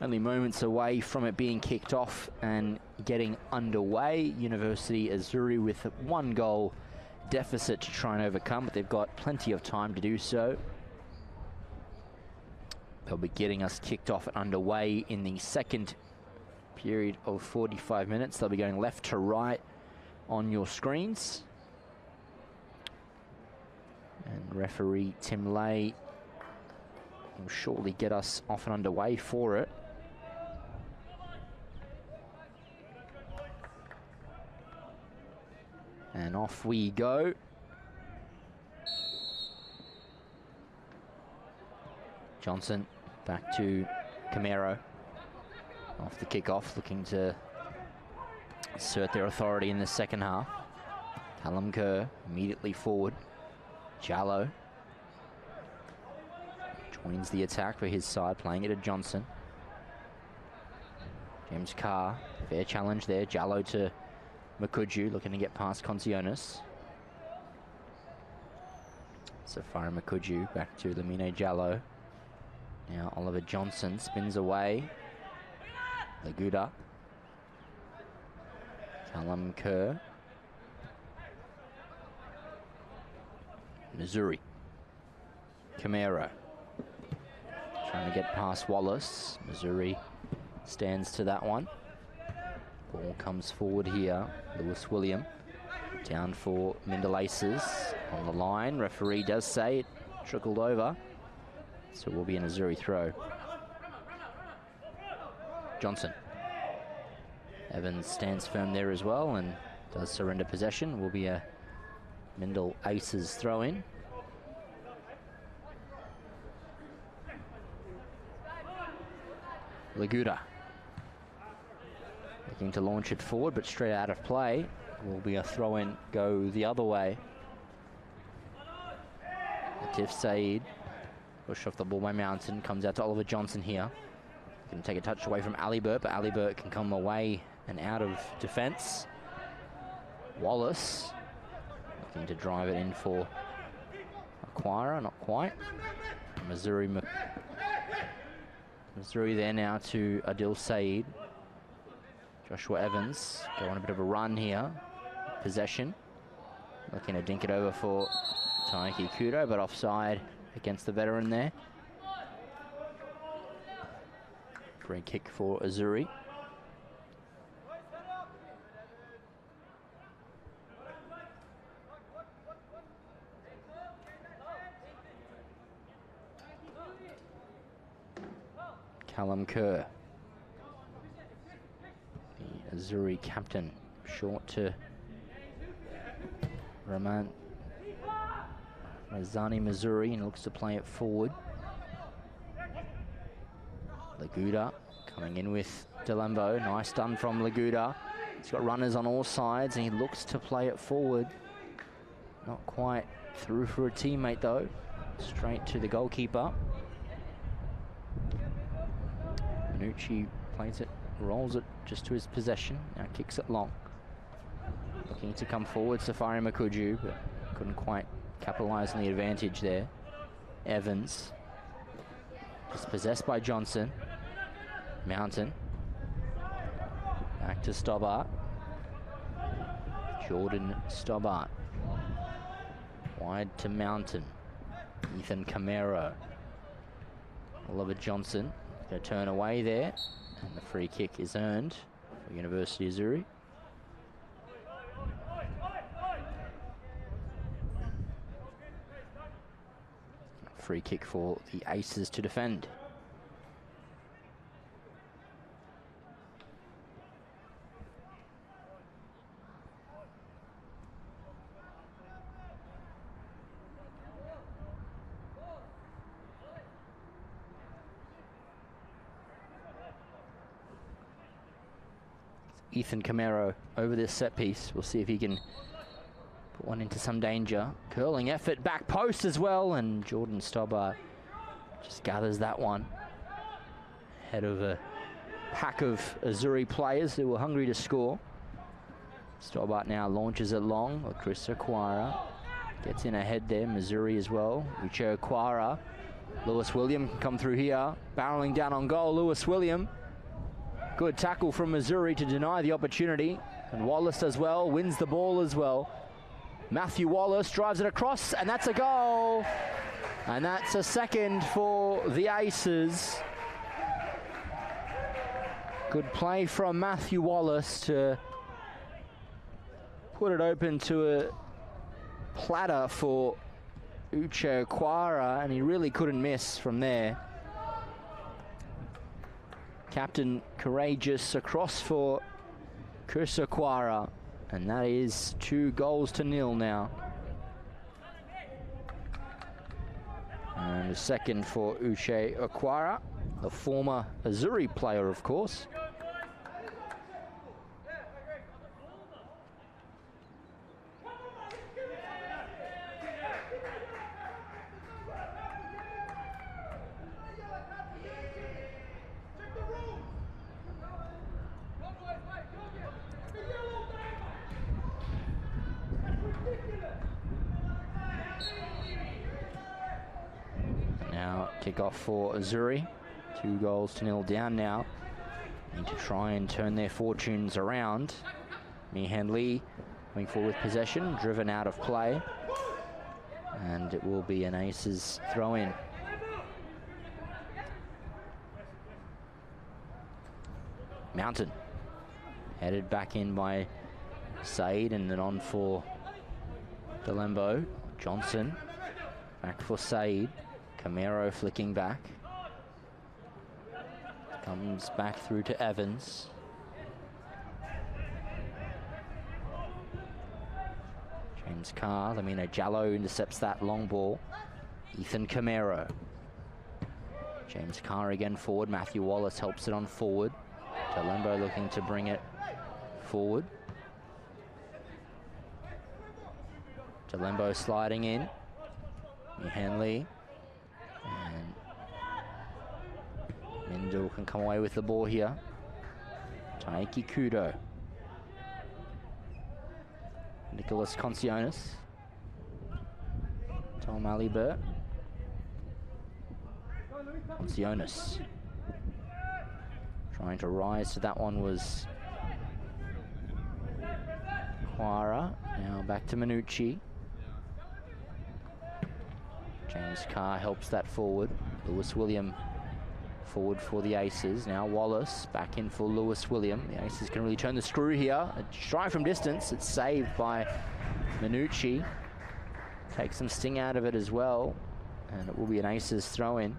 Only moments away from it being kicked off and getting underway. University AZZURI with a 1-goal deficit to try and overcome, but they've got plenty of time to do so. They'll be getting us kicked off and underway in the second period of 45 minutes. They'll be going left to right on your screens. And referee Tim Lay will shortly get us off and underway for it. And off we go. Johnson back to Camero. Off the kickoff, looking to assert their authority in the second half. Callum Kerr immediately forward. Jallo joins the attack for his side, playing it to Johnson. James Carr, fair challenge there. Jallo to Makuju, looking to get past Concionis. Safari Makuju back to Lamine Jallo. Now Oliver Johnson spins away. Laguda. Callum Kerr. Missouri. Camero. Trying to get past Wallace. Missouri stands to that one. Ball comes forward here. Lewis William. Down for MINDIL Aces. On the line. Referee does say it trickled over. So it will be an AZZURI throw. Johnson. Evans stands firm there as well and does surrender possession. Will be a MINDIL Aces throw in. Laguda. Looking to launch it forward, but straight out of play. Will be a throw in, go the other way. Latif Saeed. Push off the ball by Mountain. Comes out to Oliver Johnson here. Can take a touch away from Alibert, but Alibert can come away and out of defence. Wallace. Looking to drive it in for Acquira, not quite. Missouri there now to Adil Saeed. Joshua Evans go on a bit of a run here. Possession. Looking to dink it over for Taiki Kudo, but offside against the veteran there. Free kick for AZZURI. Callum Kerr, the AZZURI captain, short to Razani Missouri, and looks to play it forward. Laguda coming in with Delembo. Nice done from Laguda. He's got runners on all sides and he looks to play it forward. Not quite through for a teammate though. Straight to the goalkeeper. Minucci plays it, rolls it just to his possession. Now kicks it long. Looking to come forward, Safari Makuju, but couldn't quite capitalise on the advantage there. Evans. Dispossessed by Johnson. Mountain. Back to Stobbart. Jordan Stobbart. Wide to Mountain. Ethan Camero. Oliver Johnson. Going to turn away there. And the free kick is earned for University AZZURI. Free kick for the Aces to defend. Ethan Camero over this set piece. We'll see if he can put one into some danger. Curling effort, back post as well, and Jordan Stobbart just gathers that one. Head of a pack of AZZURI players who were hungry to score. Stobbart now launches it long with Chris Acquira. Gets in ahead there, Missouri as well. Uche Okwara. Lewis William can come through here. Barreling down on goal, Lewis William. Good tackle from Missouri to deny the opportunity. And Wallace as well, wins the ball as well. Matthew Wallace drives it across, and that's a goal. And that's a second for the Aces. Good play from Matthew Wallace to put it open to a platter for Uche Okwara, and he really couldn't miss from there. Captain Courageous across for Chris Okwara, and that is 2-0 now. And a second for Uche Okwara, a former AZZURI player, of course. Now kick-off for AZZURI. 2-0 down now. Need to try and turn their fortunes around. Mihan Lee coming forward with possession, driven out of play. And it will be an Aces throw-in. Mountain. Headed back in by Said, and then on for Delembo. Johnson. Back for Said. Camero flicking back. Comes back through to Evans. James Carr, Lamina Jallo intercepts that long ball. Ethan Camero. James Carr again forward. Matthew Wallace helps it on forward. Delembo looking to bring it forward. Delembo sliding in. Mihan Lee. And Mindil can come away with the ball here. Taiki Kudo. Nicholas Concionis. Tom Alibert. Concionis. Trying to rise to that one was Quara. Now back to Minucci. James Carr helps that forward. Lewis William forward for the Aces. Now Wallace back in for Lewis William. The Aces can really turn the screw here. A strike from distance. It's saved by Minucci. Takes some sting out of it as well. And it will be an Aces throw-in.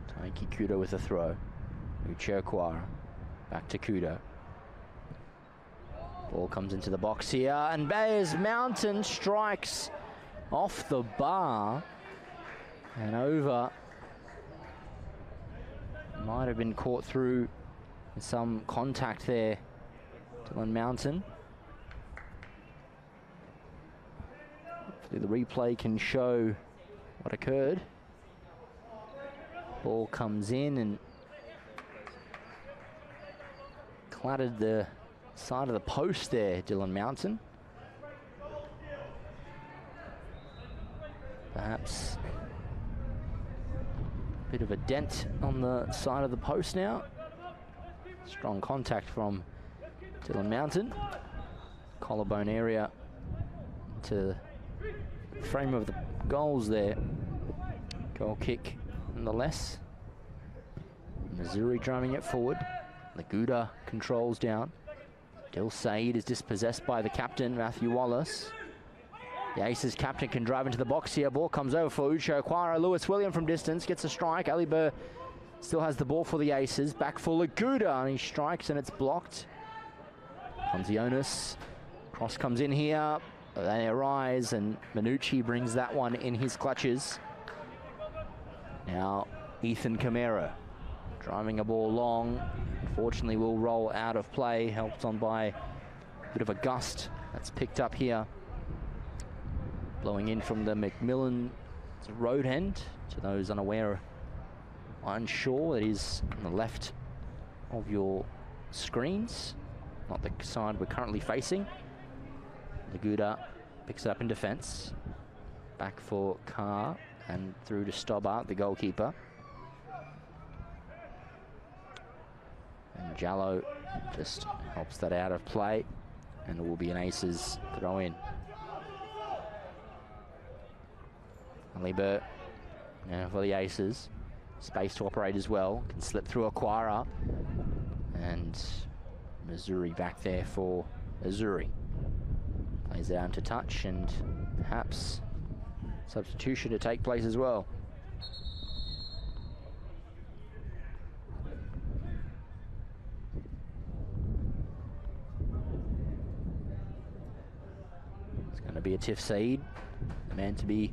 Taiki Kudo with a throw. Uche Okwara. Back to Kudo. Ball comes into the box here, and Bayers Mountain strikes off the bar and over. Might have been caught through some contact there. Dylan Mountain. Hopefully the replay can show what occurred. Ball comes in and clattered the side of the post there, Dylan Mountain. Perhaps a bit of a dent on the side of the post now. Strong contact from Dylan Mountain. Collarbone area to the frame of the goals there. Goal kick nonetheless. Missouri driving it forward. Laguda controls down. Del Said is dispossessed by the captain, Matthew Wallace. The Aces captain can drive into the box here. Ball comes over for Uche Okwara. Lewis William from distance gets a strike. Ali Burr still has the ball for the Aces. Back for Laguda, and he strikes and it's blocked. Concionis. Cross comes in here. They arise, and Minucci brings that one in his clutches. Now Ethan Camero driving a ball long. Unfortunately will roll out of play, helped on by a bit of a gust that's picked up here. Blowing in from the McMillan road end. To those unaware, unsure, it is on the left of your screens, not the side we're currently facing. Laguda picks it up in defence. Back for Carr and through to Stobbart, the goalkeeper. And Jallo just helps that out of play, and it will be an Aces throw in. Alibert now for the Aces. Space to operate as well. Can slip through Aquara. And Missouri back there for AZZURI. Plays it down to touch, and perhaps substitution to take place as well. It's going to be Atif Saeed, the man to be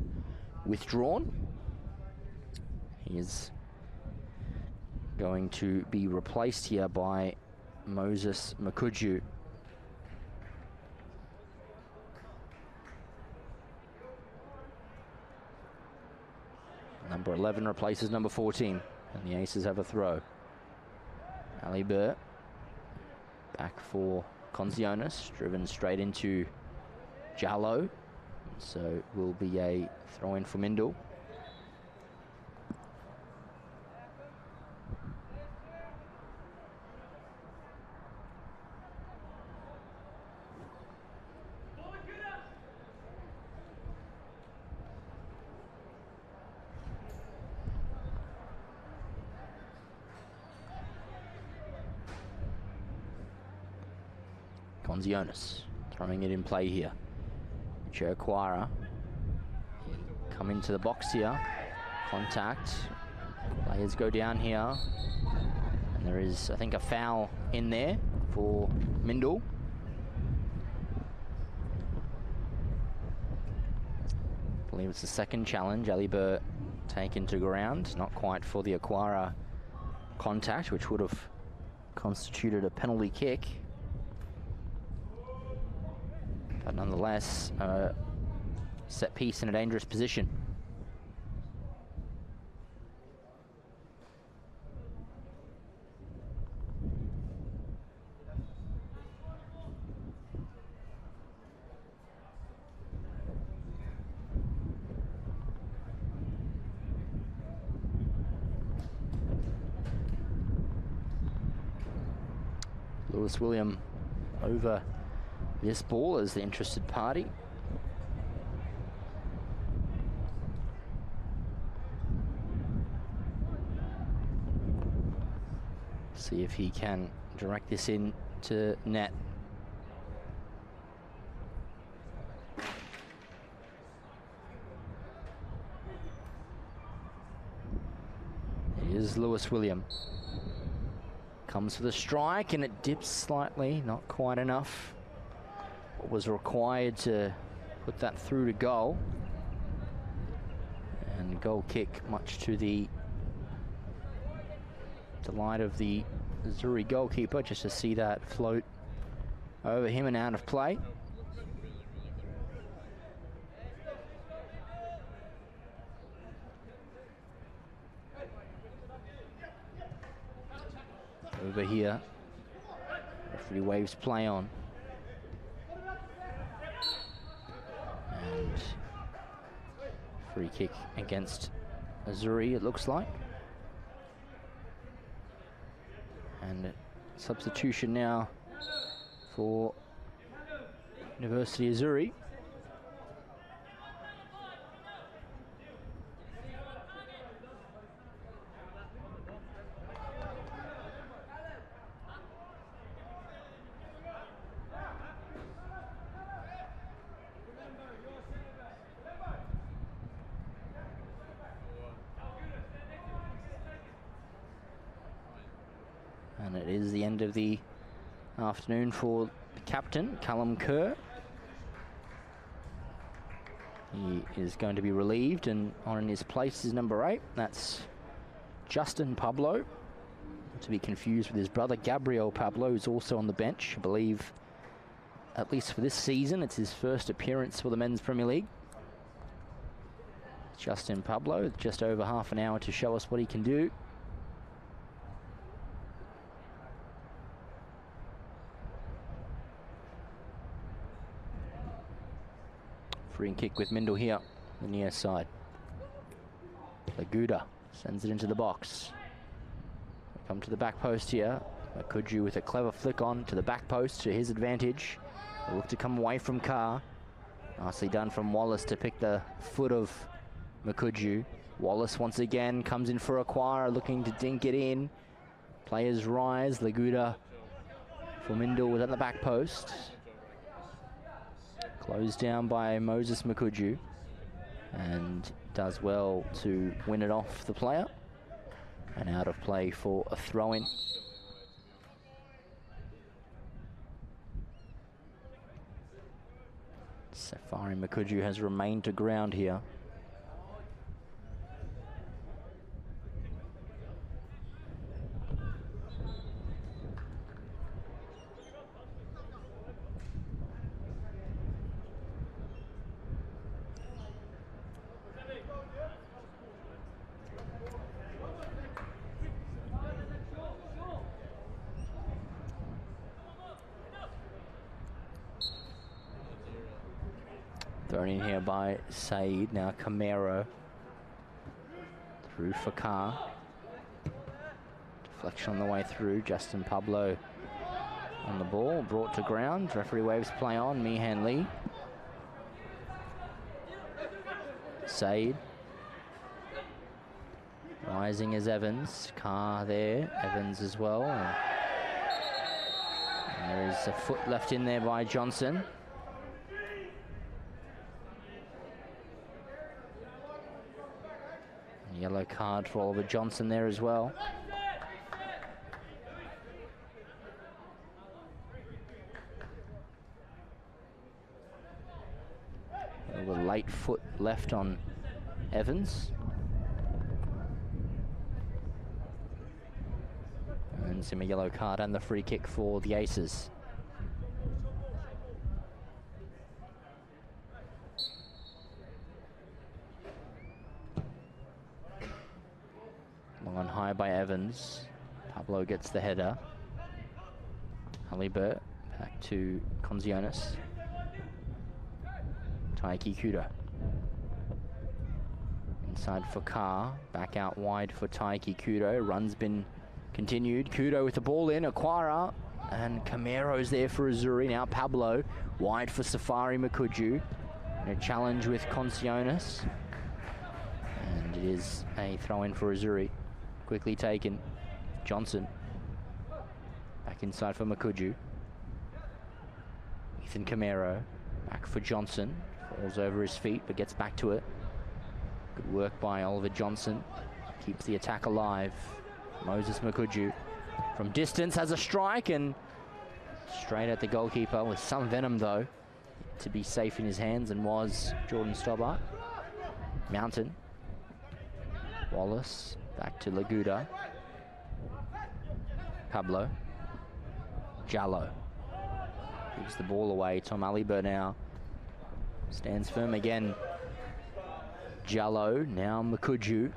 withdrawn. He is going to be replaced here by Moses Makuju. Number 11 replaces number 14, and the Aces have a throw. Ali Burr back for Conzionis, driven straight into Jallo, so will be a throw in for Mindil. Conzionis throwing it in play here. Cherquara come into the box here. Contact. Players go down here. And there is, I think, a foul in there for Mindil. I believe it's the second challenge. Alibert taken to ground. Not quite for the Aquara contact, which would have constituted a penalty kick. But nonetheless, set piece in a dangerous position. Lewis William over this ball as the interested party. See if he can direct this in to net. Here's Lewis William. Comes for the strike, and it dips slightly, not quite enough. What was required to put that through to goal. And goal kick, much to the delight of the AZZURI goalkeeper, just to see that float over him and out of play. Over here, referee waves play on. And free kick against AZZURI, it looks like. And substitution now for University AZZURI. And it is the end of the afternoon for the captain, Callum Kerr. He is going to be relieved, and on in his place is number 8. That's Justin Pablo, not to be confused with his brother Gabriel Pablo, who's also on the bench. I believe, at least for this season, it's his first appearance for the Men's Premier League. Justin Pablo, just over half an hour to show us what he can do. Free and kick with Mindil here, the near side. Laguda sends it into the box. Come to the back post here. Makuju with a clever flick on to the back post to his advantage. They look to come away from Carr. Nicely done from Wallace to pick the foot of Makuju. Wallace once again comes in for Aquara, looking to dink it in. Players rise. Laguda for Mindil within the back post. Closed down by Moses Makuju. And does well to win it off the player. And out of play for a throw-in. Safari Makuju has remained to ground here. Thrown in here by Said. Now Camaro. Through for Carr. Deflection on the way through. Justin Pablo on the ball. Brought to ground. Referee waves play on. Mihan Lee. Said. Rising as Evans. Carr there. Evans as well. And there is a foot left in there by Johnson. Yellow card for Oliver Johnson there as well. A late foot left on Evans. And a yellow card and the free kick for the Aces. On high by Evans. Pablo gets the header. Halibert back to Conzionis. Taiki Kudo. Inside for Carr. Back out wide for Taiki Kudo. Run's been continued. Kudo with the ball in. Aquara. And Camaro's there for AZZURI. Now Pablo. Wide for Safari Makuju. A challenge with Conzionis. And it is a throw-in for AZZURI. Quickly taken. Johnson. Back inside for Makuju. Ethan Camaro. Back for Johnson. Falls over his feet but gets back to it. Good work by Oliver Johnson. Keeps the attack alive. Moses Makuju from distance has a strike and straight at the goalkeeper with some venom though. To be safe in his hands and was Jordan Stobart. Mountain. Wallace. Back to Laguda. Pablo. Jallo. Gives the ball away. Tom Aliber now stands firm again. Jallo. Now Makuju.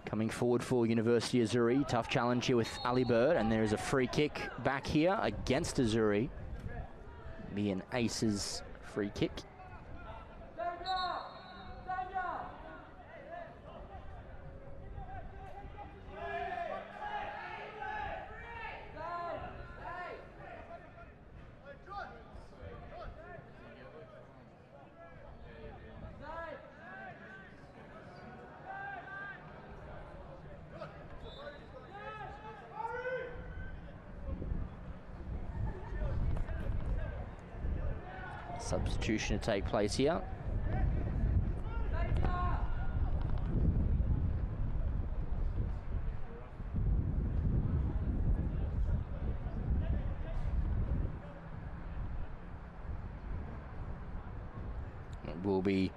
Coming forward for University AZZURI. Tough challenge here with Aliber. And there is a free kick back here against AZZURI. Be an Aces free kick. Substitution to take place here. It will be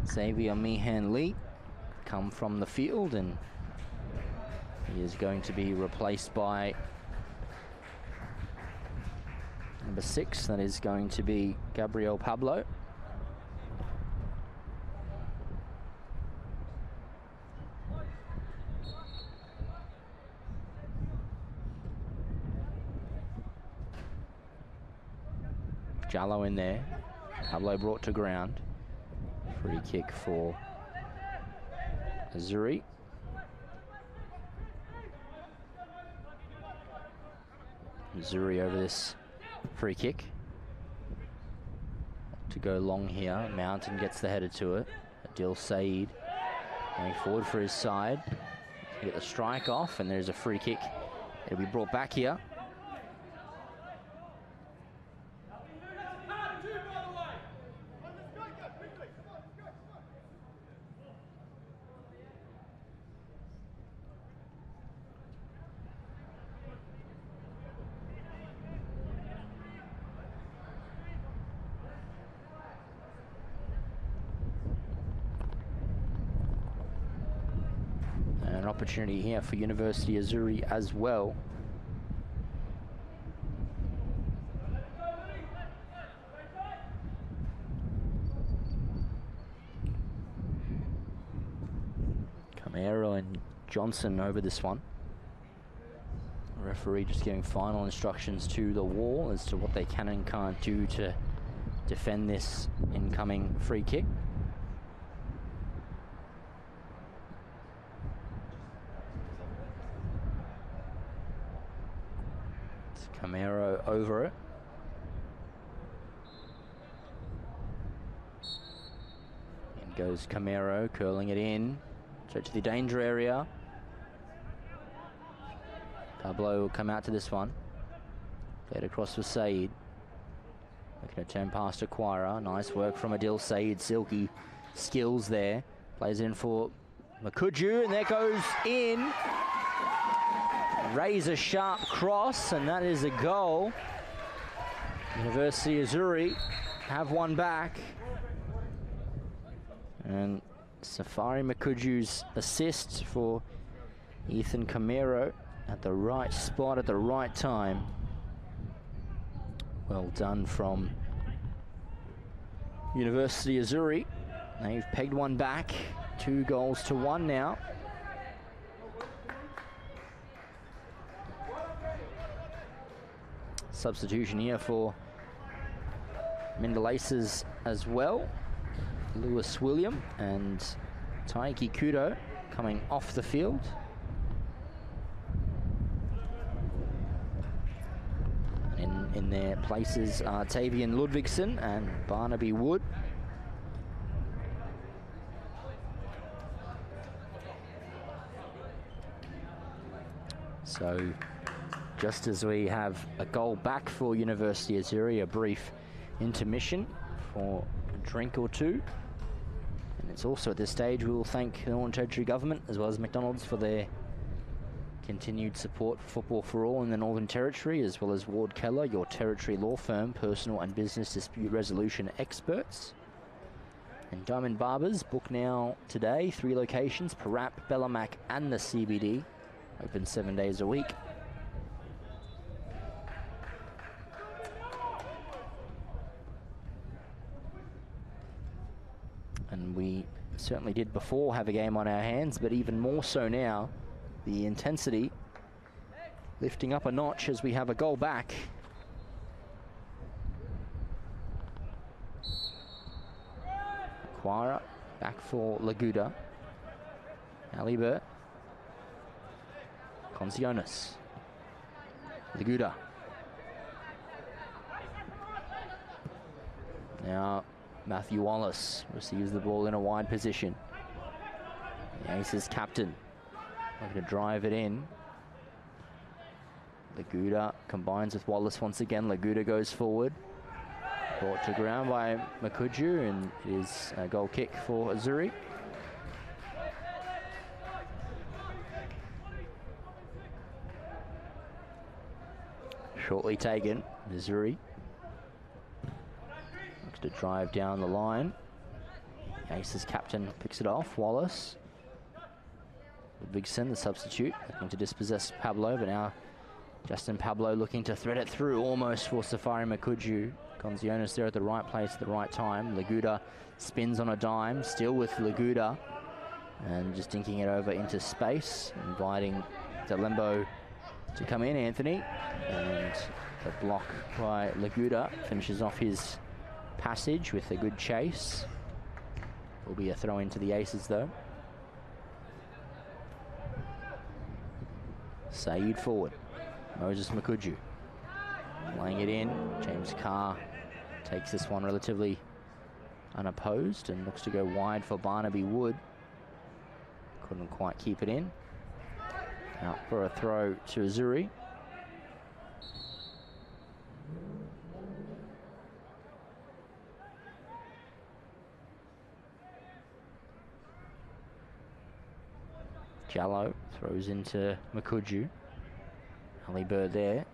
Xavier Mihan Lee come from the field, and he is going to be replaced by number 6, that is going to be Gabriel Pablo. Jallo in there. Pablo brought to ground. Free kick for AZZURI. AZZURI over this free kick. To go long here. Mountain gets the header to it. Adil Saeed going forward for his side. Get the strike off, and there's a free kick. It'll be brought back here. An opportunity here for University AZZURI as well. Camero and Johnson over this one. The referee just giving final instructions to the wall as to what they can and can't do to defend this incoming free kick. Camero over it. In goes Camero, curling it in. Straight to the danger area. Pablo will come out to this one. Played across for Saeed. Looking to turn past Aquara. Nice work from Adil Saeed. Silky skills there. Plays it in for Makuju, and there goes in. Razor sharp cross, and that is a goal. University AZZURI have one back. And Safari Makuju's assist for Ethan Camero at the right spot at the right time. Well done from University AZZURI. They've pegged one back, 2-1 now. Substitution here for MINDIL Aces as well. Lewis William and Taiki Kudo coming off the field. In their places are Tavian Ludvigsen and Barnaby Wood. So just as we have a goal back for University AZZURI, a brief intermission for a drink or two. And it's also at this stage we will thank the Northern Territory Government as well as McDonald's for their continued support for Football for All in the Northern Territory, as well as Ward Keller, your territory law firm, personal and business dispute resolution experts. And Diamond Barbers, book now today, 3 locations, Parap, Bellamac and the CBD, open 7 days a week. And we certainly did before have a game on our hands, but even more so now. The intensity lifting up a notch as we have a goal back. Aquara back for Laguda. Alibert. Concionis. Laguda. Now Matthew Wallace receives the ball in a wide position. The Aces captain looking to drive it in. Laguda combines with Wallace once again. Laguda goes forward. Brought to ground by Makuju, and it is a goal kick for AZZURI. Shortly taken, AZZURI looks to drive down the line. Aces captain picks it off, Wallace. Ludvigsen, the substitute, looking to dispossess Pablo, but now Justin Pablo looking to thread it through almost for Safari Makuju. Concionis there at the right place at the right time. Laguda spins on a dime, still with Laguda, and just dinking it over into space, inviting Delembo to come in, Anthony, and the block by Laguda finishes off his passage with a good chase. Will be a throw into the aces though. Saeed forward. Moses Makuju laying it in. James Carr takes this one relatively unopposed and looks to go wide for Barnaby Wood. Couldn't quite keep it in. Out for a throw to AZZURI. Jallo throws into Makuju. Ali Bird there.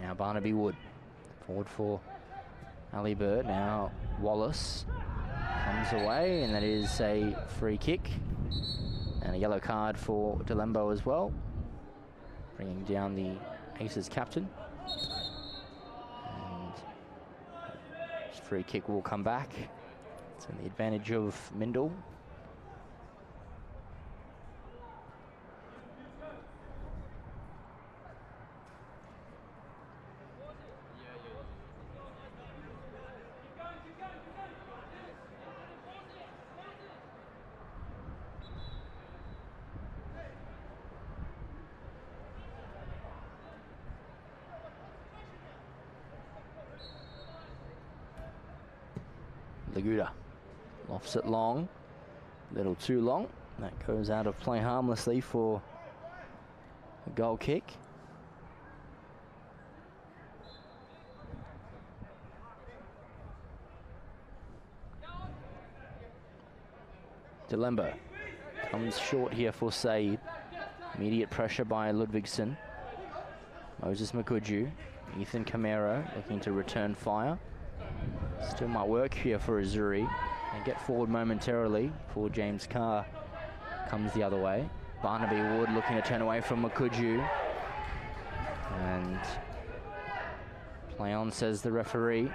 Now Barnaby Wood. Forward for Ali Bird. Now Wallace comes away, and that is a free kick. And a yellow card for Delembo as well, bringing down the Aces captain. And this free kick will come back. It's in the advantage of MINDIL. Laguda lofts it long, a little too long. That goes out of play harmlessly for a goal kick. Delembo comes short here for Saeed. Immediate pressure by Ludvigsson. Moses Makuju, Ethan Camero looking to return fire. Still might work here for AZZURI and get forward momentarily for James Carr. Comes the other way. Barnaby Wood looking to turn away from Makuju. And play on, says the referee.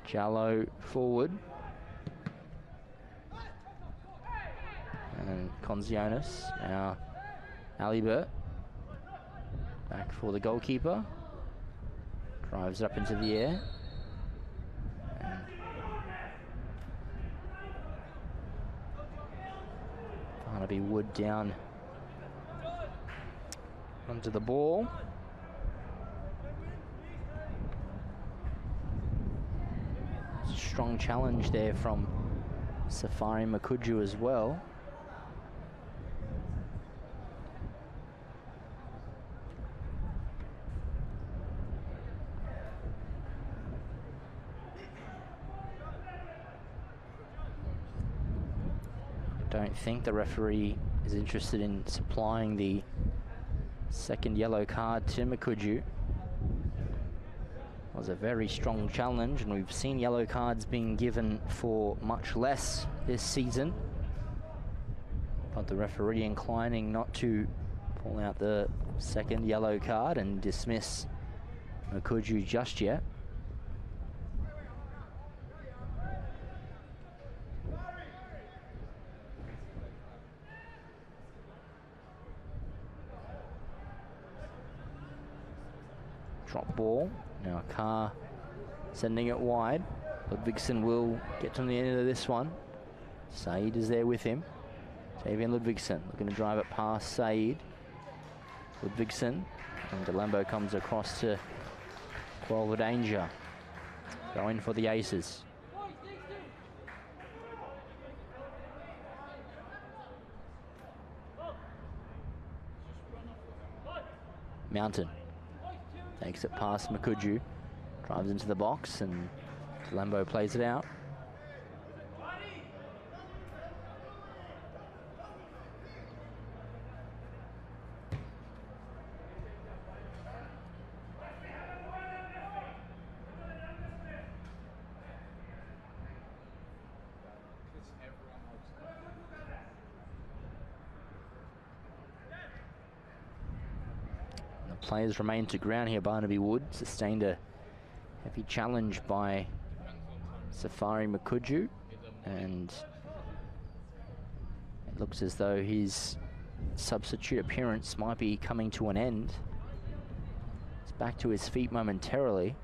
Jallo forward. And Konzionis. Now Alibert. Back for the goalkeeper. Drives up into the air. Barnaby Wood down under the ball. Strong challenge there from Safari Makuju as well. Don't think the referee is interested in supplying the second yellow card to Makuju. It was a very strong challenge, and we've seen yellow cards being given for much less this season. But the referee inclining not to pull out the second yellow card and dismiss Makuju just yet. Drop ball. Now Carr sending it wide. Ludvigsson will get to the end of this one. Saeed is there with him. Tavian Ludvigsson looking to drive it past Saeed. Ludvigsson, and Delembo comes across to quell the danger. Going for the Aces. Mountain takes it past Makuju, drives into the box, and Delembo plays it out. Players remain to ground here. Barnaby Wood sustained a heavy challenge by Safari Makuju, and it looks as though his substitute appearance might be coming to an end. He's back to his feet momentarily.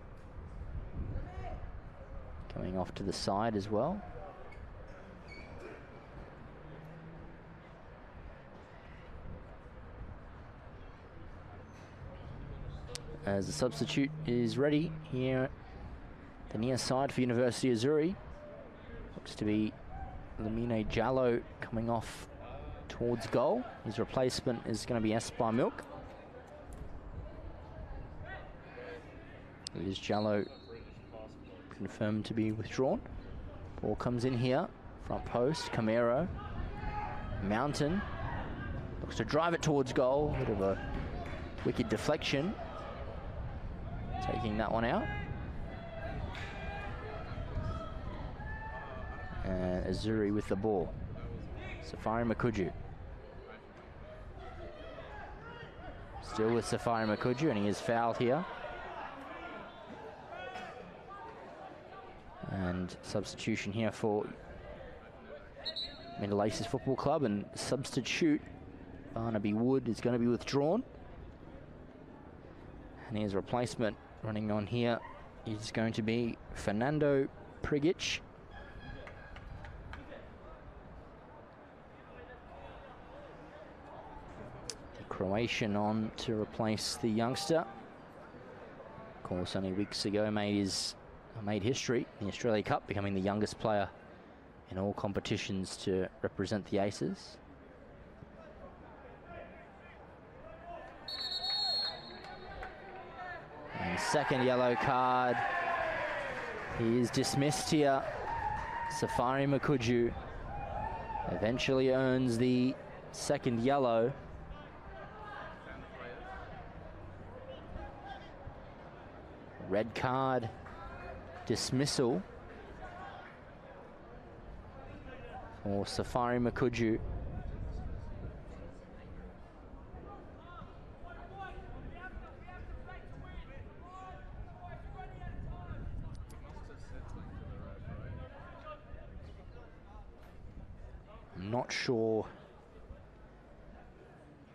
Coming off to the side as well. as the substitute is ready here. The near side for University of AZZURI. Looks to be Lamine Jallo coming off towards goal. His replacement is going to be Espa Milk. It is Jallo confirmed to be withdrawn. Ball comes in here. Front post, Camero. Mountain. Looks to drive it towards goal. Bit of a wicked deflection. Taking that one out. And AZZURI with the ball. Safari Makuju. Still with Safari Makuju, and he is fouled here. And substitution here for Mindil Aces Football Club, and substitute Barnaby Wood is going to be withdrawn. And his replacement running on here is going to be Fernando Prigic. The Croatian on to replace the youngster. Of course, only weeks ago made history in the Australia Cup, becoming the youngest player in all competitions to represent the Aces. And second yellow card. He is dismissed here. Safari Makuju eventually earns the second yellow. Red card dismissal for Safari Makuju. I'm not sure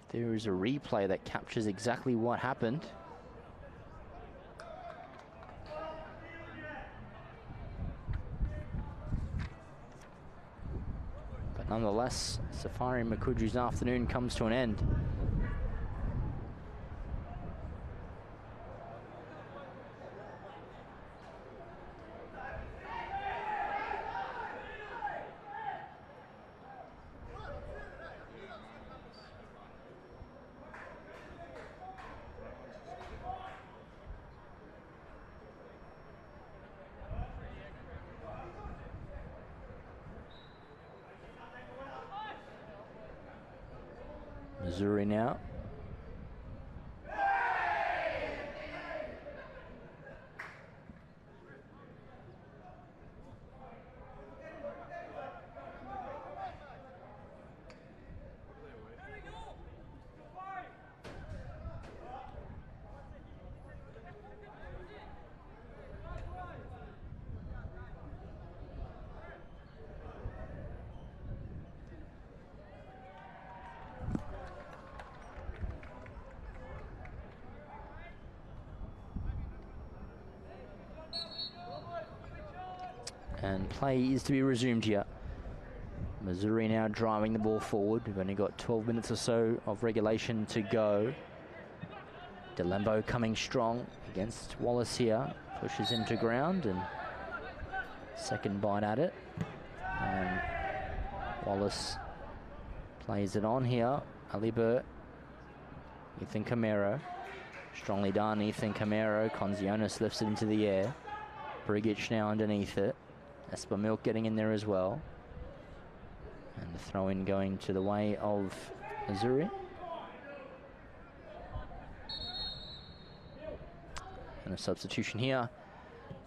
if there is a replay that captures exactly what happened. Nonetheless, Safari Makuju's afternoon comes to an end. AZZURI now. And play is to be resumed here. AZZURI now driving the ball forward. We've only got 12 minutes or so of regulation to go. Delembo coming strong against Wallace here. Pushes him to ground and second bite at it. And Wallace plays it on here. Alibert, Ethan Camero. Strongly done, Ethan Camero. Conzionis lifts it into the air. Brigic now underneath it. Espa Milk getting in there as well. And the throw-in going to the way of AZZURI. And a substitution here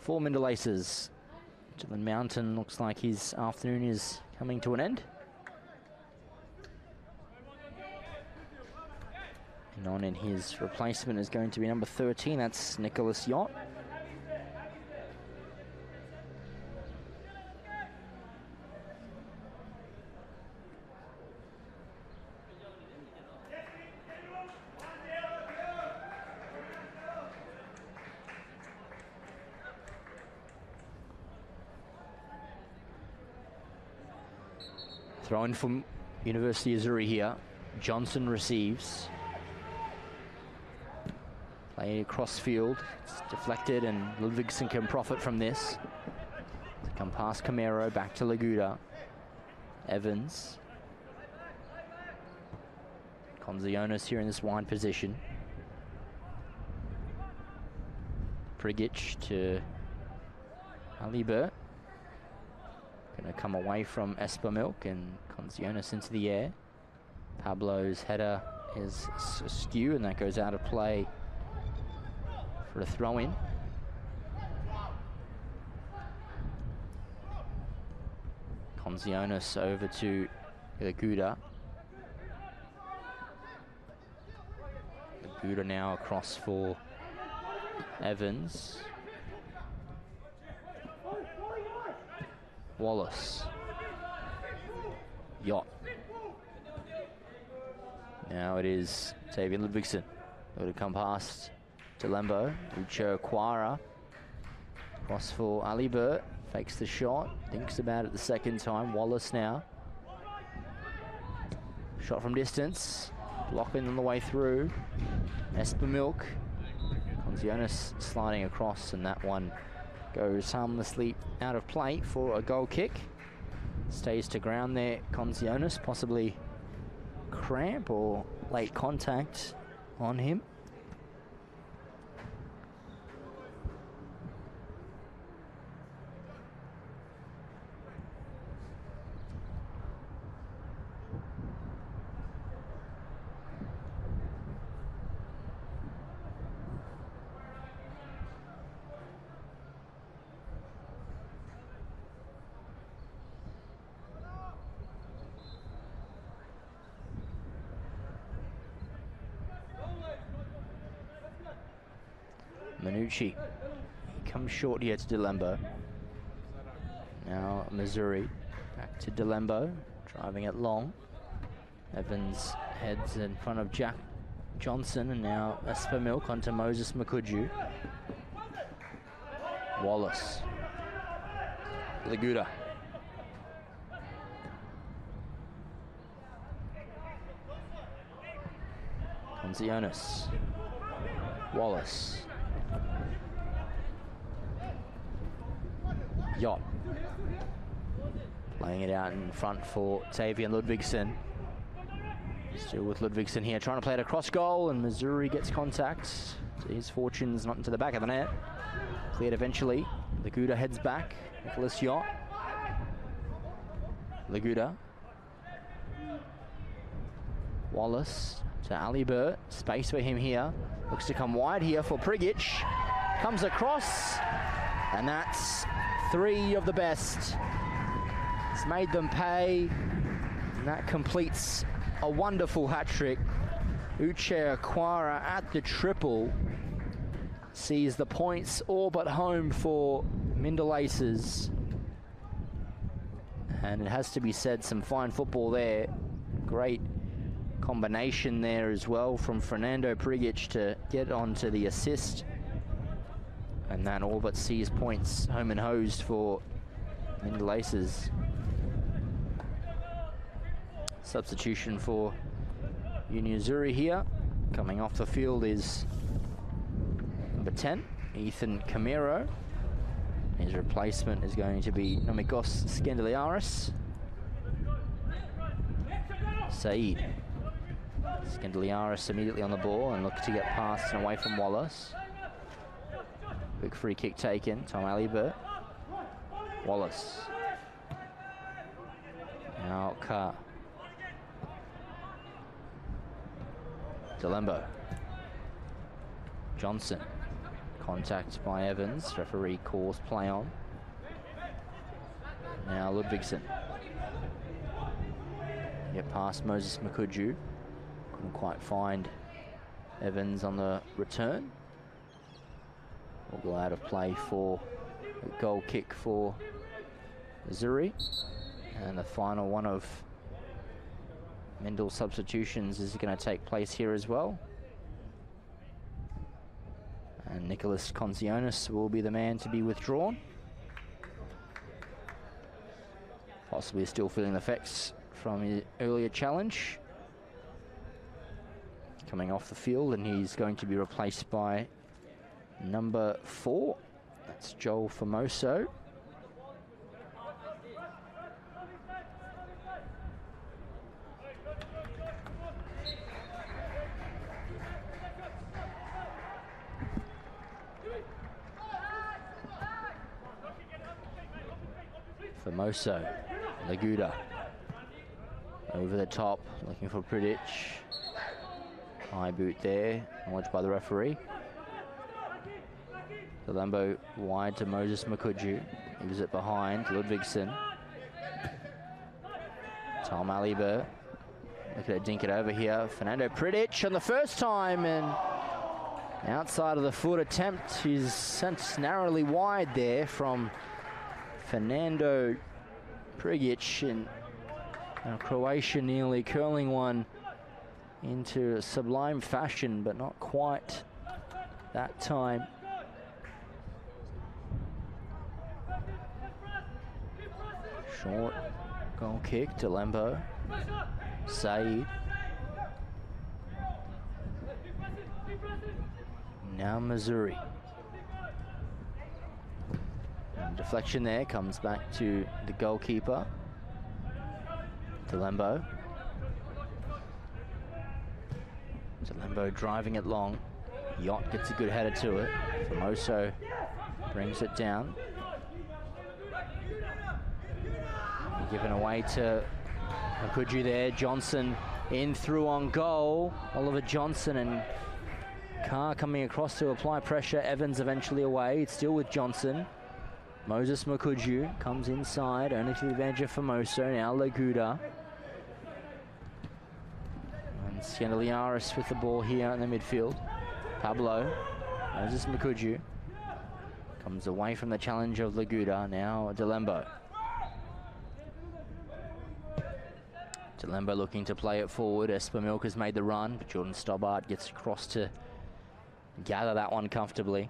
for Mindil Aces. Dylan Mountain looks like his afternoon is coming to an end. And on in his replacement is going to be number 13, that's Nicholas Yacht. Throw-in from University of AZZURI here. Johnson receives. Play across field. It's deflected, and Ludvigsen can profit from this. Come past Camero, back to Laguda. Evans. Konzionis here in this wide position. Prigic to Alibert. Going to come away from Espermilk, and Konzionis into the air. Pablo's header is askew, and that goes out of play for a throw-in. Konzionis over to Laguda. Laguda now across for Evans. Wallace. Yacht. Now it is Tavian Ludvigsen. Going to come past to Lembo. Ucho Quara. Cross for Alibert. Fakes the shot. Thinks about it the second time. Wallace now. Shot from distance. Blocking on the way through. Espermilk. Konzionis sliding across, and that one goes harmlessly out of play for a goal kick. Stays to ground there, Konzionis, possibly cramp or late contact on him. Minucci, he comes short here to Delembo. Now Missouri, back to Delembo, driving it long. Evans heads in front of Jack Johnson, and now Espermilk onto Moses Makuju. Wallace. Laguda. Konzionis. Wallace. Yacht. Playing it out in front for Tavian Ludvigsen. Still with Ludvigsen here, trying to play it across goal, and Missouri gets contact. His fortune's not into the back of the net. Cleared eventually. Laguda heads back. Nicholas Yacht. Laguda. Wallace to Alibert. Space for him here. Looks to come wide here for Prigic. Comes across, and that's 3 of the best. It's made them pay, and that completes a wonderful hat-trick. Uche Aquara at the triple sees the points all but home for Mindil Aces. And it has to be said, some fine football there. Great combination there as well from Fernando Prigic to get onto the assist. And that all but sees points home and hosed for Mindil Aces. Substitution for AZZURI here. Coming off the field is number 10, Ethan Camero. His replacement is going to be Nomikos Skendeliaris. Said. Skendeliaris immediately on the ball and looks to get past and away from Wallace. Quick free kick taken, Tom Alibert. Wallace. Now Carr. Delembo. Johnson. Contact by Evans. Referee calls play on. Now Ludvigsen. Get past Moses Makuju. Couldn't quite find Evans on the return. Will go out of play for a goal kick for AZZURI. And the final one of Mindil substitutions is going to take place here as well. And Nicholas Konzionis will be the man to be withdrawn. Possibly still feeling the effects from his earlier challenge. coming off the field, and he's going to be replaced by number 4. That's Joel Formoso. Formoso, Laguda, over the top, looking for Pridic. High boot there, acknowledged by the referee. Delembo wide to Moses Makuju. Gives it behind, Ludvigsen. Tom Alibert. Look at it, dink it over here. Fernando Pridic on the first time, and outside of the foot attempt. He's sent narrowly wide there from Fernando Pridic, and Croatia nearly curling one into sublime fashion, but not quite that time. Short goal kick, Delembo, Saeed. Now Azzurri. Deflection there, comes back to the goalkeeper. Delembo. Delembo driving it long. Yacht gets a good header to it. Formoso brings it down. Given away to Makuju there. Johnson in through on goal. Oliver Johnson, and Carr coming across to apply pressure. Evans eventually away. It's still with Johnson. Moses Makuju comes inside, only to the advantage of Formoso. Now Laguda. And Scandaliaris with the ball here in the midfield. Pablo. Moses Makuju comes away from the challenge of Laguda. Now Delembo. Delembo looking to play it forward. Esper has made the run, but Jordan Stobbart gets across to gather that one comfortably.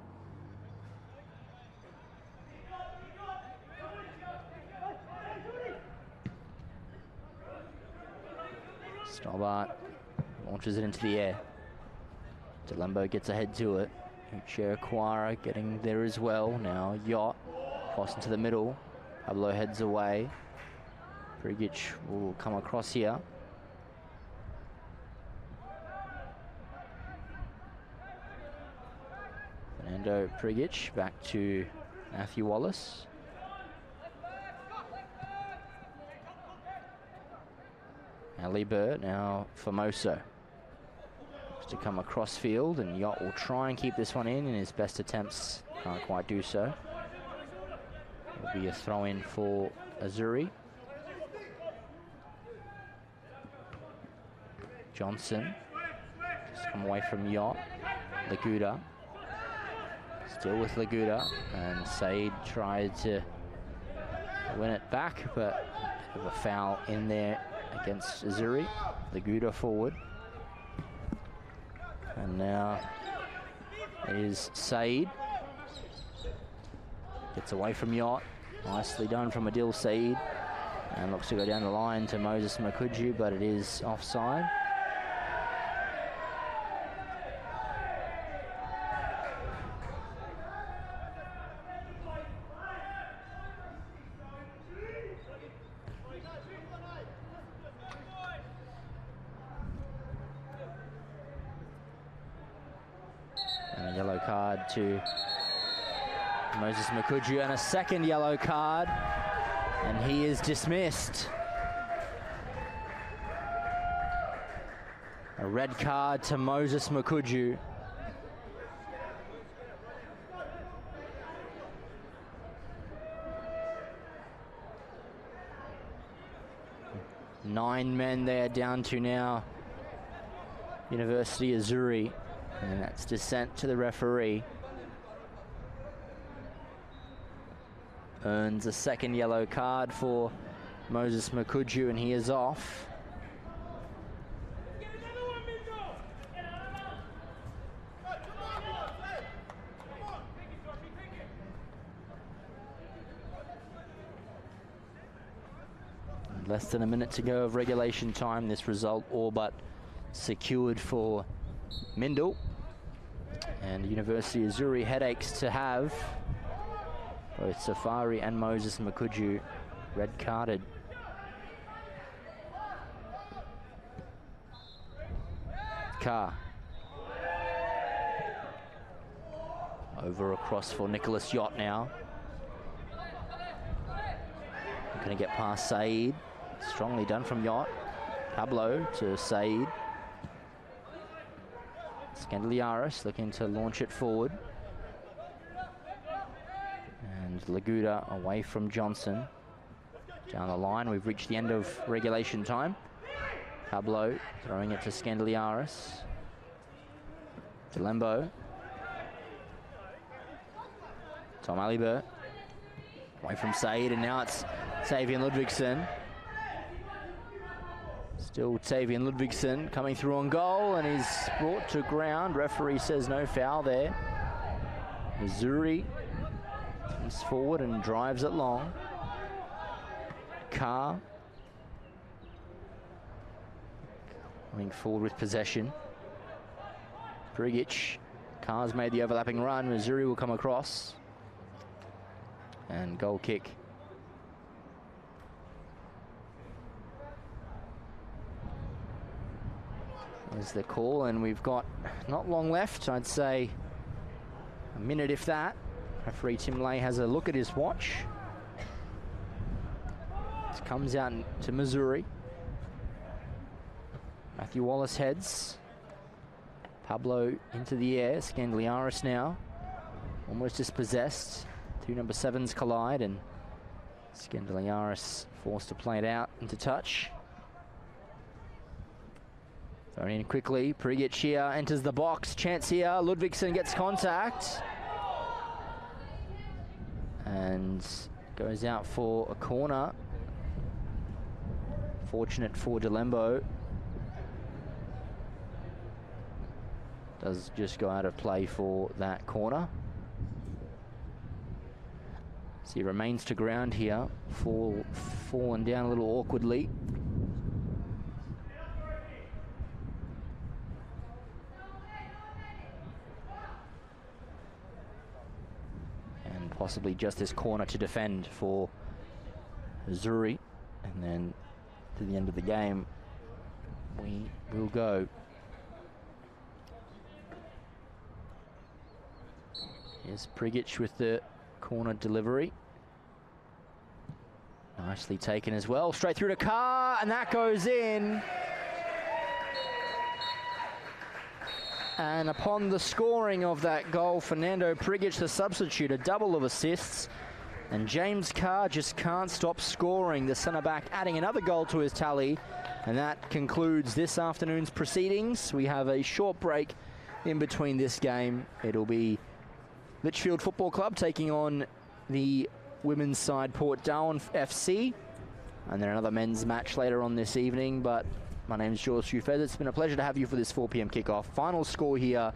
Stobbart launches it into the air. Delembo gets ahead to it. Uche Aquara getting there as well. Now Yacht cross into the middle. Pablo heads away. Pridic will come across here. Fernando Pridic back to Matthew Wallace. Ali Burr, now Formoso. Just to come across field, and Yacht will try and keep this one in his best attempts. Can't quite do so. It'll be a throw in for Azzurri. Johnson, just come away from Yacht. Laguda, still with Laguda, and Said tried to win it back, but a bit of a foul in there against Azzurri. Laguda forward. And now is Said. Gets away from Yacht. Nicely done from Adil Said. And looks to go down the line to Moses Makuju, but it is offside. And a yellow card to Moses Makuju, and a second yellow card, and he is dismissed. A red card to Moses Makuju. Nine men there down to now University Azzurri, and that's dissent to the referee. Earns a second yellow card for Moses Makuju, and he is off. Less than a minute to go of regulation time. This result all but secured for Mindil. And University AZZURI headaches to have. Both Safari and Moses Makuju red carded. Carr. Over across for Nicholas Yacht now. Going to get past Saeed. Strongly done from Yacht. Pablo to Saeed. Scandaliaris looking to launch it forward. And Laguda away from Johnson. Down the line, we've reached the end of regulation time. Pablo throwing it to Scandaliaris. Delembo. Tom Alibert. Away from Saeed, and now it's Xavier Ludvigsen. Still Xavier Ludvigsen coming through on goal, and he's brought to ground. Referee says no foul there. AZZURI comes forward and drives it long. Carr coming forward with possession. Prigic. Carr's made the overlapping run. AZZURI will come across. And goal kick. There's the call, and we've got not long left. I'd say a minute if that. Referee Tim Lay has a look at his watch. It comes out to Missouri. Matthew Wallace heads. Pablo into the air. Scandaliaris now. Almost dispossessed. Two number 7s collide, and Scandaliaris forced to play it out into touch. Thrown in quickly. Prigic here enters the box. Chance here. Ludvigsen gets contact. And goes out for a corner. Fortunate for Delembo. Does just go out of play for that corner. So he remains to ground here. Fallen down a little awkwardly. And possibly just this corner to defend for AZZURI. And then to the end of the game, we will go. Here's Prigic with the corner delivery. Nicely taken as well. Straight through to Carr, and that goes in. And upon the scoring of that goal, Fernando Prigic, the substitute, a double of assists. And James Carr just can't stop scoring. The centre-back adding another goal to his tally. And that concludes this afternoon's proceedings. We have a short break in between this game. It'll be Litchfield Football Club taking on the women's side Port Darwin FC. And then another men's match later on this evening. But my name is George Schufez. It's been a pleasure to have you for this 4 p.m. kickoff. Final score here,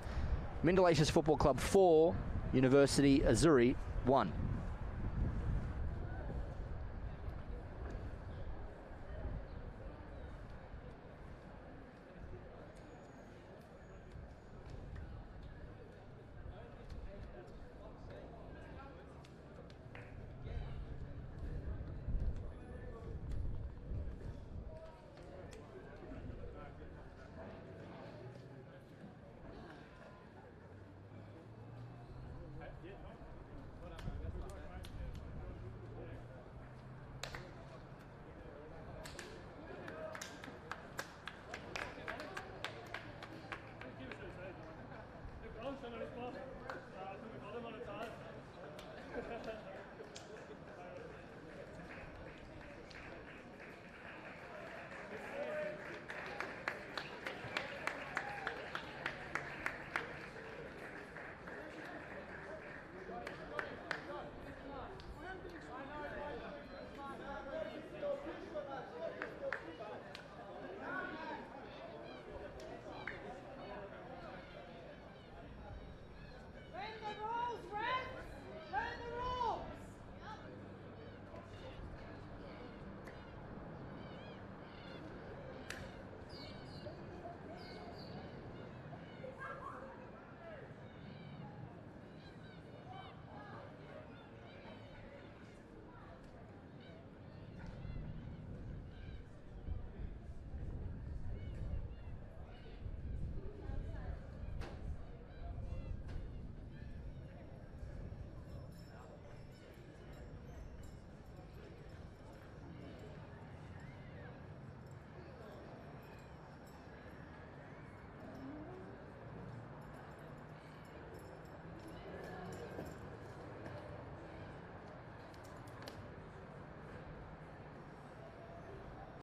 Mindil Football Club 4, University AZZURI 1.